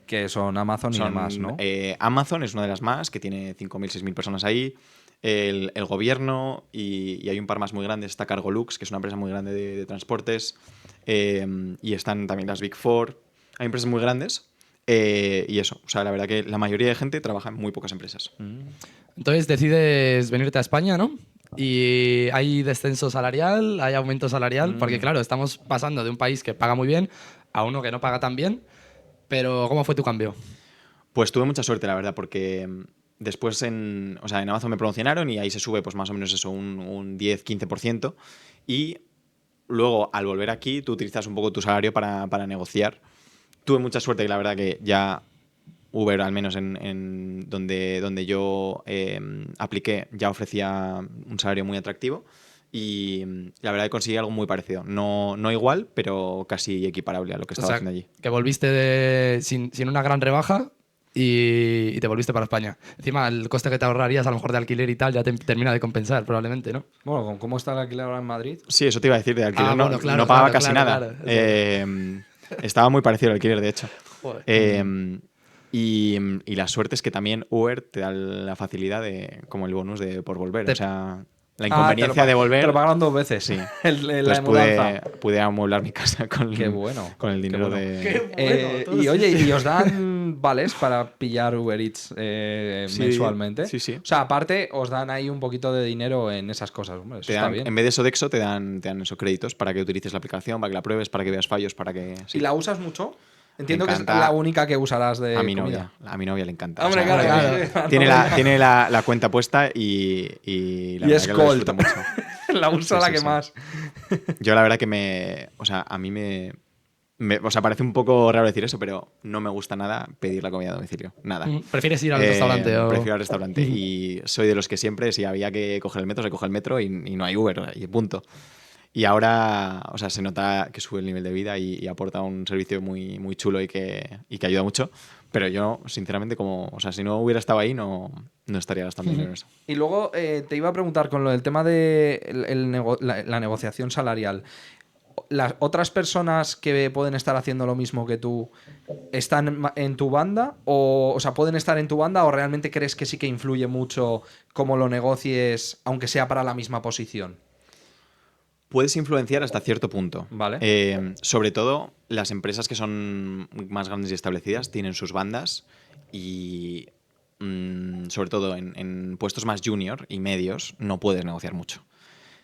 Que son Amazon y Son, demás, ¿no? Amazon es una de las más, que tiene 5.000, 6.000 personas ahí. El gobierno y hay un par más muy grandes. Está Cargolux, que es una empresa muy grande de transportes. Y están también las Big Four. Hay empresas muy grandes. Y eso, o sea, la verdad que la mayoría de gente trabaja en muy pocas empresas. Entonces decides venirte a España, ¿no? Y hay descenso salarial, hay aumento salarial, porque claro, estamos pasando de un país que paga muy bien a uno que no paga tan bien. Pero ¿cómo fue tu cambio? Pues tuve mucha suerte, la verdad, porque después en Amazon me promocionaron y ahí se sube pues más o menos eso, un 10-15%. Y luego, al volver aquí, tú utilizas un poco tu salario para negociar. Tuve mucha suerte que la verdad que ya Uber, al menos en donde yo apliqué, ya ofrecía un salario muy atractivo. Y la verdad que conseguí algo muy parecido. No igual, pero casi equiparable a lo que estaba haciendo allí. que volviste sin una gran rebaja y te volviste para España. Encima, el coste que te ahorrarías a lo mejor de alquiler y tal ya te termina de compensar, probablemente, ¿no? Bueno, ¿cómo está el alquiler ahora en Madrid? Sí, eso te iba a decir de alquiler. Ah, no, bueno, claro, no pagaba claro, casi claro, nada. claro. Estaba muy parecido al alquiler, de hecho. Joder. Y la suerte es que también Uber te da la facilidad de, como el bonus de por volver. O sea, la inconveniencia de volver. Te lo pagaron 2 veces. Sí. La Entonces mudanza. pude amueblar mi casa con, Qué bueno, con el dinero qué bueno. de. Y oye, ¿y os dan vales para pillar Uber Eats Sí, mensualmente? sí. O sea, aparte, os dan ahí un poquito de dinero en esas cosas. Hombre, eso Te está dan, bien. en vez de Sodexo, te dan esos créditos para que utilices la aplicación, para que la pruebes, para que veas fallos, para que. Sí. ¿Y la usas mucho? Entiendo que es encanta la única que usarás de a mi comida. novia. A mi novia le encanta. Hombre, O sea, claro. tiene la cuenta puesta y la Y verdad es que lo Colt. disfruta mucho. La usa Sí, la sí, que sí. más. Yo la verdad que o sea, a mí o sea, parece un poco raro decir eso, pero no me gusta nada pedir la comida a domicilio. Nada. ¿Prefieres ir al restaurante o...? Prefiero al restaurante. Y soy de los que siempre, si había que coger el metro, se coge el metro y no hay Uber, y punto. Y ahora, o sea, se nota que sube el nivel de vida y aporta un servicio muy, muy chulo y que ayuda mucho. Pero yo, sinceramente, o sea, si no hubiera estado ahí, no estaría gastando dinero en eso. Y luego te iba a preguntar con lo del tema de la negociación salarial. ¿Las otras personas que pueden estar haciendo lo mismo que tú están en tu banda? O sea, ¿pueden estar en tu banda o realmente crees que sí que influye mucho cómo lo negocies, aunque sea para la misma posición? Puedes influenciar hasta cierto punto. Vale. Sobre todo, las empresas que son más grandes y establecidas tienen sus bandas y, sobre todo, en puestos más junior y medios no puedes negociar mucho.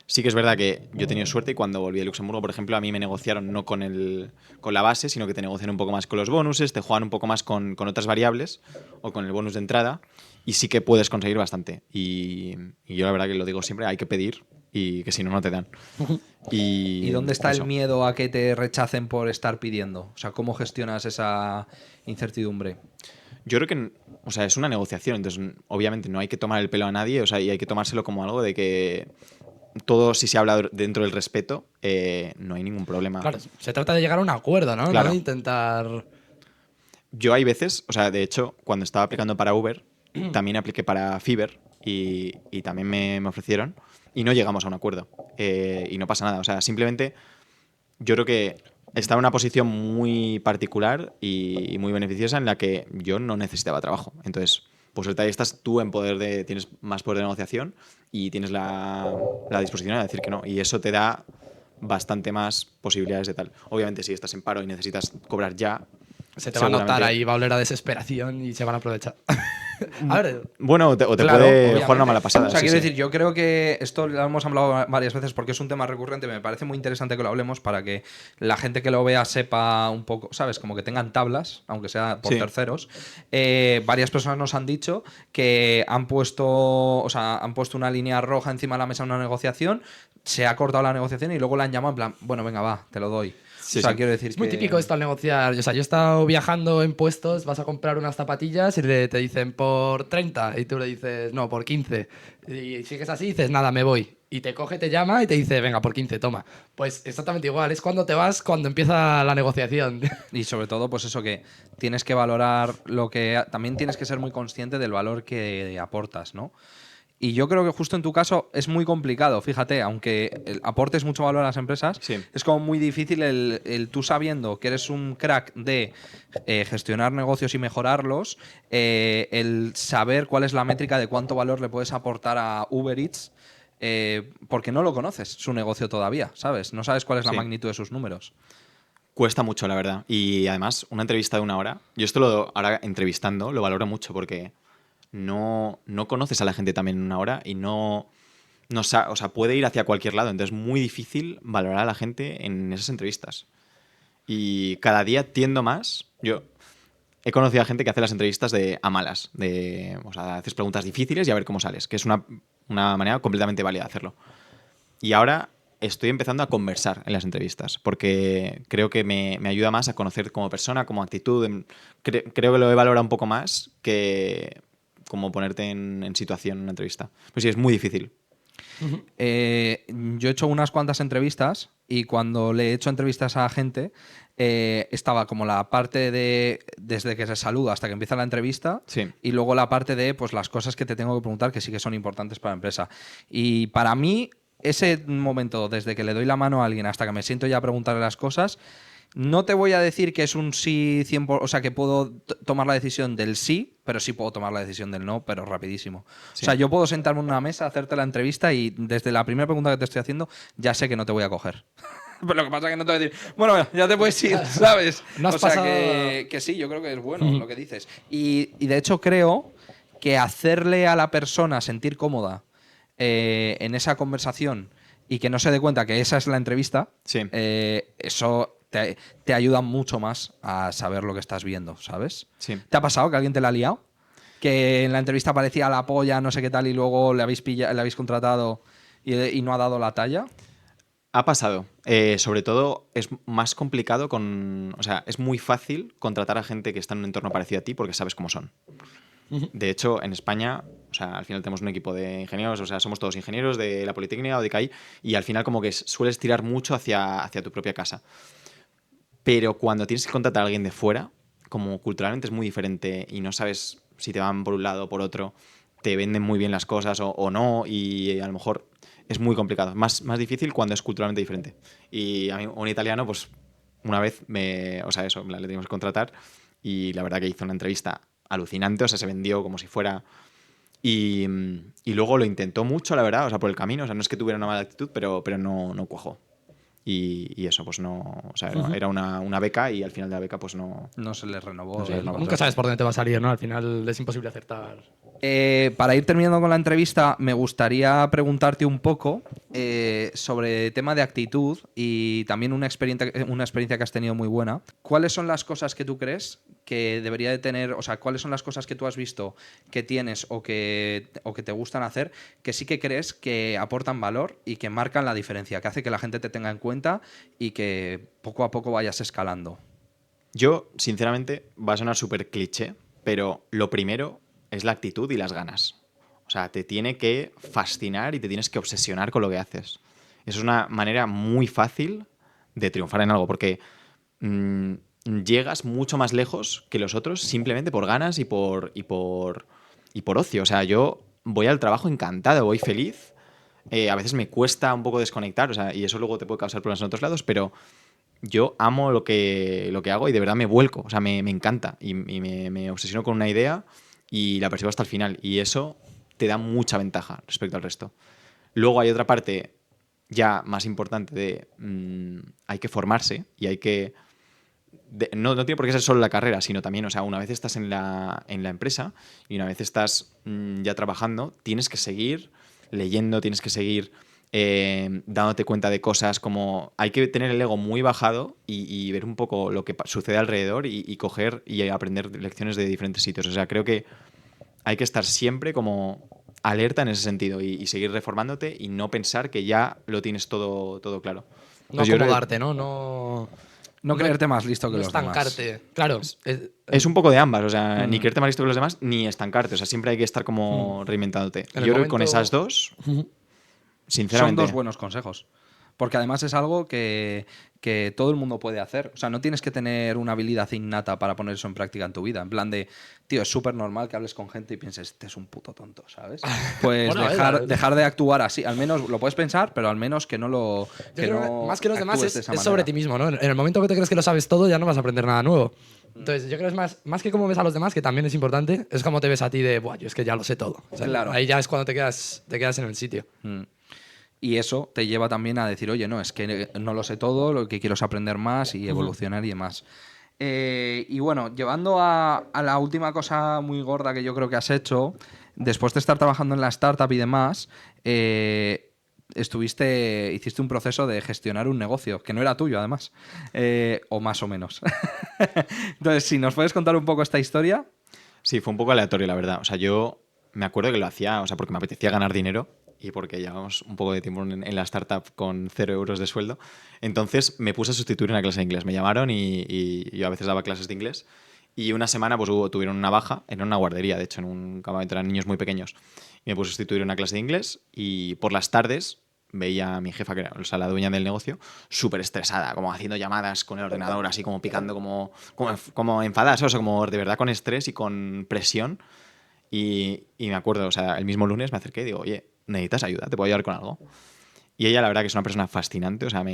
Sí que es verdad que yo he tenido suerte y cuando volví a Luxemburgo, por ejemplo, a mí me negociaron no con la base, sino que te negocian un poco más con los bonuses, te juegan un poco más con otras variables o con el bonus de entrada y sí que puedes conseguir bastante. Y yo la verdad que lo digo siempre, hay que pedir y que si no, no te dan. ¿Y dónde está eso. el miedo a que te rechacen por estar pidiendo? O sea, ¿cómo gestionas esa incertidumbre? Yo creo que, o sea, es una negociación, entonces obviamente no hay que tomar el pelo a nadie, o sea, y hay que tomárselo como algo de que todo, si se habla dentro del respeto, no hay ningún problema. Claro, se trata de llegar a un acuerdo, ¿no? Claro. No de intentar... Yo hay veces, o sea, de hecho, cuando estaba aplicando para Uber, también apliqué para Fiverr y también me ofrecieron y no llegamos a un acuerdo. Y no pasa nada, o sea, simplemente yo creo que estaba en una posición muy particular y muy beneficiosa en la que yo no necesitaba trabajo. Entonces, por suerte ahí estás tú tienes más poder de negociación y tienes la disposición a decir que no. Y eso te da bastante más posibilidades de tal. Obviamente, si estás en paro y necesitas cobrar ya, Se te va a notar seguramente- ahí, va a oler a desesperación y se van a aprovechar. A ver, Bueno, o te Claro, puede obviamente. jugar una mala pasada. O sea, sí, quiero sí. decir, yo creo que esto lo hemos hablado varias veces porque es un tema recurrente. Me parece muy interesante que lo hablemos para que la gente que lo vea sepa un poco, ¿sabes? Como que tengan tablas, aunque sea por Sí. terceros. Varias personas nos han dicho que han puesto una línea roja encima de la mesa en una negociación, se ha cortado la negociación y luego la han llamado en plan, bueno, venga, va, te lo doy. Sí, o sea, sí. quiero decir es muy que... típico esto al negociar. O sea, yo he estado viajando en puestos, vas a comprar unas zapatillas y te dicen por 30 y tú le dices, no, por 15. Y sigues así y dices, nada, me voy. Y te coge, te llama y te dice, venga, por 15, toma. Pues exactamente igual, es cuando te vas, cuando empieza la negociación. Y sobre todo, pues eso, que tienes que valorar lo que... También tienes que ser muy consciente del valor que aportas, ¿no? Y yo creo que justo en tu caso es muy complicado, fíjate, aunque aportes mucho valor a las empresas, Sí. es como muy difícil el tú sabiendo que eres un crack de gestionar negocios y mejorarlos, el saber cuál es la métrica de cuánto valor le puedes aportar a Uber Eats, porque no lo conoces, su negocio todavía, ¿sabes? No sabes cuál es la Sí. magnitud de sus números. Cuesta mucho, la verdad. Y además, una entrevista de 1 hora, yo ahora entrevistando lo valoro mucho porque no conoces a la gente también en 1 hora y o sea, puede ir hacia cualquier lado. Entonces es muy difícil valorar a la gente en esas entrevistas. Y cada día tiendo más. Yo he conocido a gente que hace las entrevistas a malas. O sea, haces preguntas difíciles y a ver cómo sales, que es una manera completamente válida de hacerlo. Y ahora estoy empezando a conversar en las entrevistas, porque creo que me ayuda más a conocer como persona, como actitud. Creo que lo he valorado un poco más que como ponerte en situación en una entrevista. Pues sí, es muy difícil. Yo he hecho unas cuantas entrevistas y cuando le he hecho entrevistas a gente estaba como la parte de desde que se saluda hasta que empieza la entrevista Sí. y luego la parte de pues las cosas que te tengo que preguntar que sí que son importantes para la empresa. Y para mí ese momento desde que le doy la mano a alguien hasta que me siento ya a preguntarle las cosas No te voy a decir que es un sí 100%, o sea, que puedo tomar la decisión del sí, pero sí puedo tomar la decisión del no, pero rapidísimo. Sí. O sea, yo puedo sentarme en una mesa, hacerte la entrevista y desde la primera pregunta que te estoy haciendo ya sé que no te voy a coger. Pero lo que pasa es que no te voy a decir, bueno, ya te puedes ir, ¿sabes? No has o sea, pasado- que sí, yo creo que es bueno lo que dices. Y de hecho creo que hacerle a la persona sentir cómoda en esa conversación y que no se dé cuenta que esa es la entrevista, Sí. eso te ayuda mucho más a saber lo que estás viendo, ¿sabes? Sí. ¿Te ha pasado que alguien te la ha liado? Que en la entrevista parecía la polla, no sé qué tal, y luego le habéis contratado y no ha dado la talla. Ha pasado. Sobre todo es más complicado con... O sea, es muy fácil contratar a gente que está en un entorno parecido a ti porque sabes cómo son. De hecho, en España, o sea, al final tenemos un equipo de ingenieros, o sea, somos todos ingenieros de la Politécnica o de CAI, y al final como que sueles tirar mucho hacia tu propia casa. Pero cuando tienes que contratar a alguien de fuera, como culturalmente es muy diferente y no sabes si te van por un lado o por otro, te venden muy bien las cosas o no, y a lo mejor es muy complicado. Más difícil cuando es culturalmente diferente. Y a mí, un italiano, pues una vez o sea, eso, le teníamos que contratar y la verdad que hizo una entrevista alucinante, o sea, se vendió como si fuera... Y luego lo intentó mucho, la verdad, o sea, por el camino, o sea, no es que tuviera una mala actitud, pero no cuajó. Y eso, pues no. O sea, era una beca y al final de la beca, pues no. No se les renovó. No se les renovó. Nunca sabes por dónde te va a salir, ¿no? Al final es imposible acertar. Para ir terminando con la entrevista, me gustaría preguntarte un poco sobre tema de actitud y también una experiencia que has tenido muy buena. ¿Cuáles son las cosas que tú crees que debería de tener, o sea, cuáles son las cosas que tú has visto que tienes o que te gustan hacer, que sí que crees que aportan valor y que marcan la diferencia, que hace que la gente te tenga en cuenta y que poco a poco vayas escalando? Yo, sinceramente, va a sonar súper cliché, pero lo primero es la actitud y las ganas. O sea, te tiene que fascinar y te tienes que obsesionar con lo que haces. Eso es una manera muy fácil de triunfar en algo, porque llegas mucho más lejos que los otros simplemente por ganas y por ocio. O sea, yo voy al trabajo encantado, voy feliz. A veces me cuesta un poco desconectar, o sea, y eso luego te puede causar problemas en otros lados, pero yo amo lo que hago y de verdad me vuelco, o sea, me encanta y me obsesiono con una idea y la persigo hasta el final y eso te da mucha ventaja respecto al resto. Luego hay otra parte ya más importante de hay que formarse y hay que... no tiene por qué ser solo la carrera, sino también, o sea, una vez estás en la empresa y una vez estás ya trabajando, tienes que seguir leyendo, tienes que seguir dándote cuenta de cosas, como hay que tener el ego muy bajado y ver un poco lo que sucede alrededor y coger y aprender lecciones de diferentes sitios. O sea, creo que hay que estar siempre como alerta en ese sentido y seguir reformándote y no pensar que ya lo tienes todo claro. No Entonces, yo creo que acomodarte, ¿no? No creerte más listo que no los demás. estancarte. Claro. es un poco de ambas, o sea, ni creerte más listo que los demás, ni estancarte. O sea, siempre hay que estar como reinventándote. En el Yo creo que con momento- esas dos, Son sinceramente... dos buenos consejos. Porque además es algo que todo el mundo puede hacer. O sea, no tienes que tener una habilidad innata para poner eso en práctica en tu vida. En plan de, tío, es súper normal que hables con gente y pienses, este es un puto tonto, ¿sabes? Pues Bueno, dejar de actuar así. Al menos lo puedes pensar, pero al menos que no lo. Yo creo que más que los demás actúes de es esa sobre manera. ti mismo, ¿no? En el momento que te crees que lo sabes todo, ya no vas a aprender nada nuevo. Entonces, yo creo que es más que cómo ves a los demás, que también es importante, es cómo te ves a ti de, buah, yo es que ya lo sé todo. O sea, Claro. ahí ya es cuando te quedas en el sitio. Y eso te lleva también a decir, oye, no, es que no lo sé todo, lo que quiero es aprender más y evolucionar y demás. Y bueno, llevando a la última cosa muy gorda que yo creo que has hecho, después de estar trabajando en la startup y demás, hiciste un proceso de gestionar un negocio, que no era tuyo además, o más o menos. Entonces, si nos puedes contar un poco esta historia. Sí, fue un poco aleatorio, la verdad. O sea, yo me acuerdo que lo hacía, o sea, porque me apetecía ganar dinero y porque llevamos un poco de tiempo en la startup con 0 euros de sueldo. Entonces me puse a sustituir una clase de inglés. Me llamaron y yo a veces daba clases de inglés. Y una semana pues tuvieron una baja en una guardería, de hecho, en un campamento, eran niños muy pequeños. Y me puse a sustituir una clase de inglés y por las tardes veía a mi jefa, que era, o sea, la dueña del negocio, súper estresada, como haciendo llamadas con el ordenador, así como picando, como enfadada, o sea, como de verdad con estrés y con presión. Y me acuerdo, o sea, el mismo lunes me acerqué y digo, oye, ¿necesitas ayuda? ¿Te puedo ayudar con algo? Y ella, la verdad, que es una persona fascinante, o sea,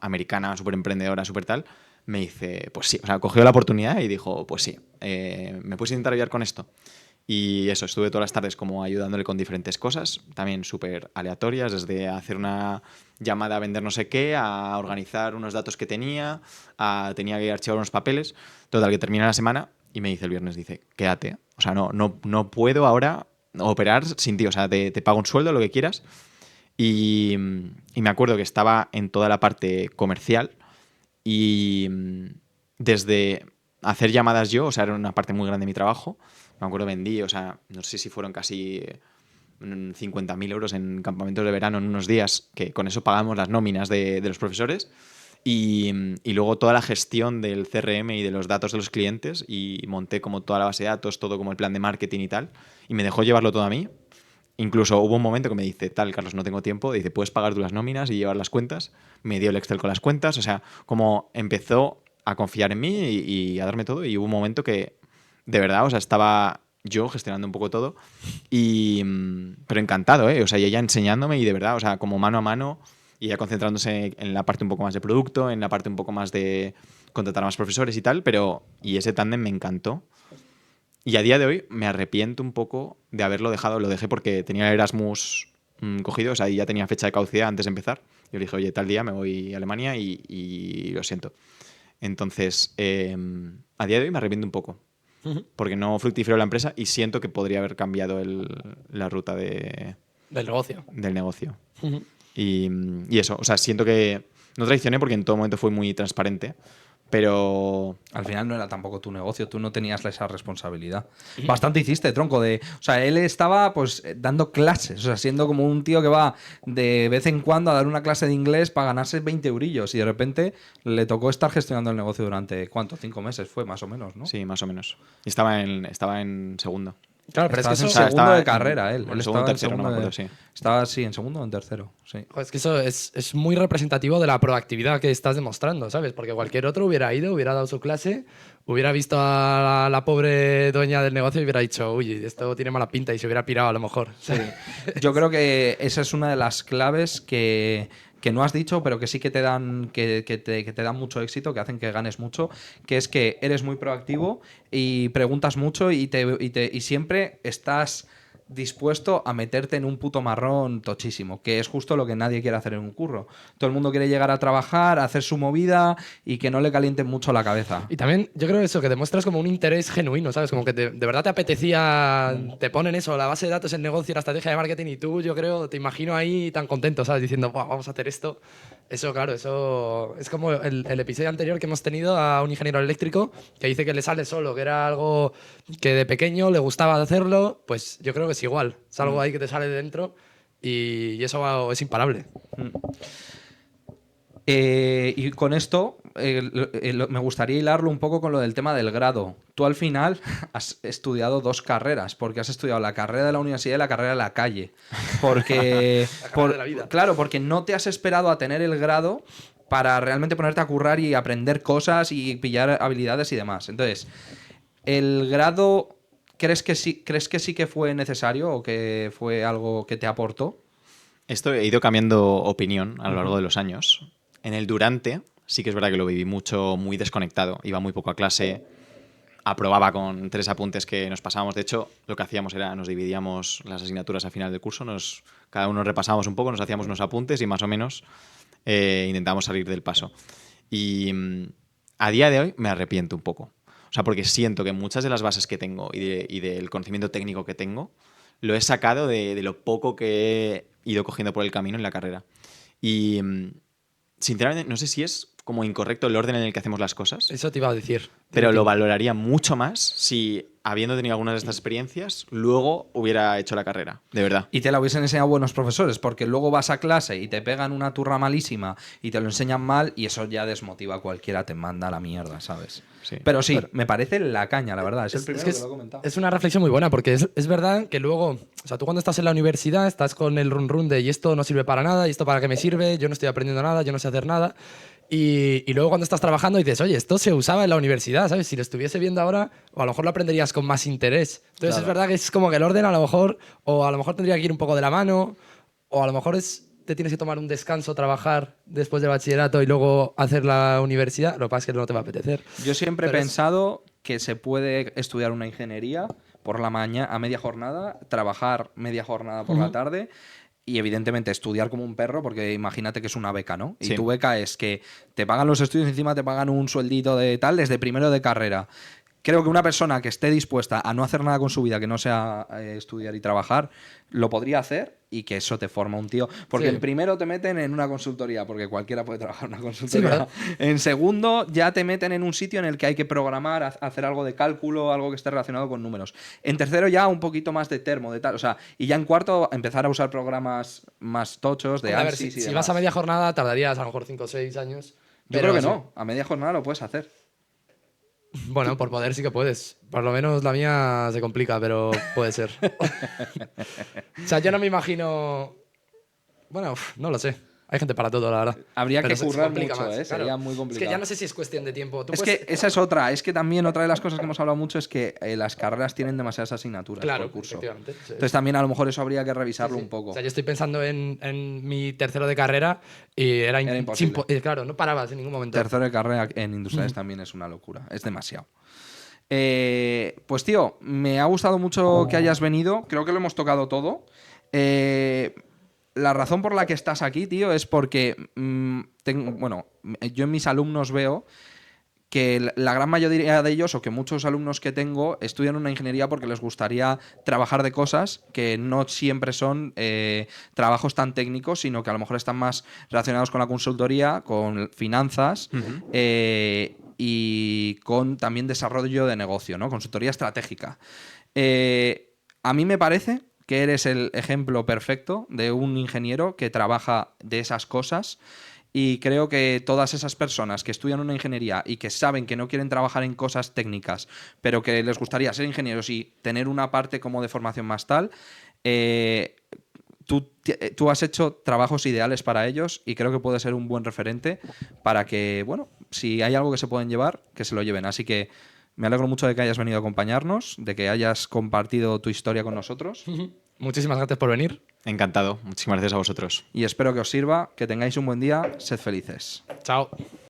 americana, súper emprendedora, súper tal. Me dice, pues sí, o sea, cogió la oportunidad y dijo, pues sí, ¿me puedes intentar ayudar con esto? Y eso, estuve todas las tardes como ayudándole con diferentes cosas, también súper aleatorias, desde hacer una llamada a vender no sé qué, a organizar unos datos que tenía que archivar unos papeles. Total, que termina la semana y me dice el viernes, dice, quédate. O sea, no puedo ahora operar sin ti, o sea, te pago un sueldo, lo que quieras. Y me acuerdo que estaba en toda la parte comercial y desde hacer llamadas yo, o sea, era una parte muy grande de mi trabajo. Me acuerdo vendí, o sea, no sé si fueron casi 50.000 euros en campamentos de verano en unos días, que con eso pagamos las nóminas de los profesores. Y luego toda la gestión del CRM y de los datos de los clientes, y monté como toda la base de datos, todo como el plan de marketing y tal, y me dejó llevarlo todo a mí. Incluso hubo un momento que me dice, tal, Carlos, no tengo tiempo. Dice, ¿puedes pagar tú las nóminas y llevar las cuentas? Me dio el Excel con las cuentas. O sea, como empezó a confiar en mí y a darme todo. Y hubo un momento que, de verdad, o sea, estaba yo gestionando un poco todo. Pero encantado, ¿eh? O sea, y ella enseñándome y de verdad, o sea, como mano a mano, y ella concentrándose en la parte un poco más de producto, en la parte un poco más de contratar a más profesores y tal. Y ese tándem me encantó. Y a día de hoy me arrepiento un poco de haberlo dejado. Lo dejé porque tenía el Erasmus cogido, o sea, y ya tenía fecha de caducidad antes de empezar. Yo le dije, oye, tal día me voy a Alemania y lo siento. Entonces, a día de hoy me arrepiento un poco. Porque no fructiferó la empresa y siento que podría haber cambiado la ruta Del negocio. del negocio. Y eso, o sea, siento que no traicioné porque en todo momento fue muy transparente. Pero al final no era tampoco tu negocio, tú no tenías esa responsabilidad. Bastante hiciste, tronco, o sea, él estaba pues dando clases, o sea, siendo como un tío que va de vez en cuando a dar una clase de inglés para ganarse 20 eurillos y de repente le tocó estar gestionando el negocio durante, ¿cuánto? 5 meses fue, más o menos, ¿no? sí, más o menos. Y estaba en segundo. Claro, pero Estabas es que en eso, segundo de carrera, él. Bueno, Él segundo, estaba en tercero, no me acuerdo, sí. Estaba, sí, en segundo o en tercero, sí. es que eso es muy representativo de la proactividad que estás demostrando, ¿sabes? Porque cualquier otro hubiera ido, hubiera dado su clase, hubiera visto a la pobre dueña del negocio y hubiera dicho, uy, esto tiene mala pinta, y se hubiera pirado a lo mejor. Sí. Yo creo que esa es una de las claves que no has dicho, pero que sí que te dan que te dan mucho éxito, que hacen que ganes mucho, que es que eres muy proactivo y preguntas mucho y siempre estás dispuesto a meterte en un puto marrón tochísimo, que es justo lo que nadie quiere hacer en un curro. Todo el mundo quiere llegar a trabajar, a hacer su movida y que no le calienten mucho la cabeza. Y también yo creo eso, que demuestras como un interés genuino, ¿sabes? Como que de verdad te apetecía, te ponen eso, la base de datos, el negocio, la estrategia de marketing, y tú, yo creo, te imagino ahí tan contento, ¿sabes? Diciendo, vamos a hacer esto. Eso, claro, eso es como el episodio anterior que hemos tenido a un ingeniero eléctrico que dice que le sale solo, que era algo que de pequeño le gustaba hacerlo. Pues yo creo que es igual, es algo ahí que te sale de dentro y eso es imparable. Y con esto me gustaría hilarlo un poco con lo del tema del grado. Tú al final has estudiado 2 carreras, porque has estudiado la carrera de la universidad y la carrera de la calle. Porque, La carrera de la vida. Claro, porque no te has esperado a tener el grado para realmente ponerte a currar y aprender cosas y pillar habilidades y demás. Entonces, ¿el grado crees que sí que fue necesario o que fue algo que te aportó? Esto he ido cambiando opinión a lo largo de los años. En el durante, sí que es verdad que lo viví mucho, muy desconectado. Iba muy poco a clase, aprobaba con 3 apuntes que nos pasábamos. De hecho, lo que hacíamos era, nos dividíamos las asignaturas al final del curso, cada uno repasábamos un poco, nos hacíamos unos apuntes y más o menos intentábamos salir del paso. Y a día de hoy me arrepiento un poco. O sea, porque siento que muchas de las bases que tengo y del conocimiento técnico que tengo, lo he sacado de lo poco que he ido cogiendo por el camino en la carrera. Y sinceramente, no sé si es como incorrecto el orden en el que hacemos las cosas. Eso te iba a decir. Pero lo valoraría mucho más si, habiendo tenido algunas de estas experiencias, luego hubiera hecho la carrera, de verdad. Y te la hubiesen enseñado buenos profesores, porque luego vas a clase y te pegan una turra malísima y te lo enseñan mal y eso ya desmotiva a cualquiera, te manda a la mierda, ¿sabes? Sí. Pero sí, me parece la caña, la verdad. Es el primero que lo he comentado. Es una reflexión muy buena, porque es verdad que luego, o sea, tú cuando estás en la universidad estás con el run de y esto no sirve para nada, y esto para qué me sirve, yo no estoy aprendiendo nada, yo no sé hacer nada. Y luego cuando estás trabajando dices, oye, esto se usaba en la universidad, ¿sabes? Si lo estuviese viendo ahora, o a lo mejor lo aprenderías con más interés. Entonces es verdad que es como que el orden a lo mejor, o a lo mejor tendría que ir un poco de la mano, o a lo mejor es te tienes que tomar un descanso, trabajar después del bachillerato y luego hacer la universidad, lo que pasa es que no te va a apetecer. Yo siempre he Pero pensado que se puede estudiar una ingeniería por la mañana a media jornada, trabajar media jornada por la tarde y evidentemente estudiar como un perro, porque imagínate que es una beca, ¿no? Y Sí. tu beca es que te pagan los estudios y encima te pagan un sueldito de tal desde primero de carrera. Creo que una persona que esté dispuesta a no hacer nada con su vida que no sea estudiar y trabajar, lo podría hacer y que eso te forma un tío. Porque Sí. en primero te meten en una consultoría, porque cualquiera puede trabajar en una consultoría. ¿verdad? En segundo ya te meten en un sitio en el que hay que programar, hacer algo de cálculo, algo que esté relacionado con números. En tercero ya un poquito más de termo, de tal. O sea, y ya en cuarto empezar a usar programas más tochos de A ver, ANSYS y si demás. vas a media jornada tardarías a lo mejor 5 o 6 años. Yo pero creo que sí. no. A media jornada lo puedes hacer. Bueno, por poder sí que puedes. Por lo menos la mía se complica, pero puede ser. O sea, yo no me imagino... Bueno, no lo sé. Hay gente para todo, la verdad. Habría Pero que se currar complica mucho, más, sería muy Es complicado. que ya no sé si es cuestión de tiempo. Tú Es puedes- que esa es otra. Es que también otra de las cosas que hemos hablado mucho es que las carreras tienen demasiadas asignaturas Claro, por curso. efectivamente. Sí. Entonces también a lo mejor eso habría que revisarlo Sí. un poco. O sea, yo estoy pensando en mi tercero de carrera y era imposible. claro, no parabas en ningún momento. Tercero de carrera en industriales también es una locura. Es demasiado. Pues tío, me ha gustado mucho que hayas venido. Creo que lo hemos tocado todo. La razón por la que estás aquí, tío, es porque yo en mis alumnos veo que la gran mayoría de ellos, o que muchos alumnos que tengo, estudian una ingeniería porque les gustaría trabajar de cosas que no siempre son trabajos tan técnicos, sino que a lo mejor están más relacionados con la consultoría, con finanzas y con también desarrollo de negocio, ¿no? Consultoría estratégica. A mí me parece que eres el ejemplo perfecto de un ingeniero que trabaja de esas cosas. Y creo que todas esas personas que estudian una ingeniería y que saben que no quieren trabajar en cosas técnicas, pero que les gustaría ser ingenieros y tener una parte como de formación más tal, tú has hecho trabajos ideales para ellos y creo que puede ser un buen referente para que, bueno, si hay algo que se pueden llevar, que se lo lleven. Así que me alegro mucho de que hayas venido a acompañarnos, de que hayas compartido tu historia con nosotros. Muchísimas gracias por venir. Encantado. Muchísimas gracias a vosotros. Y espero que os sirva, que tengáis un buen día, sed felices. Chao.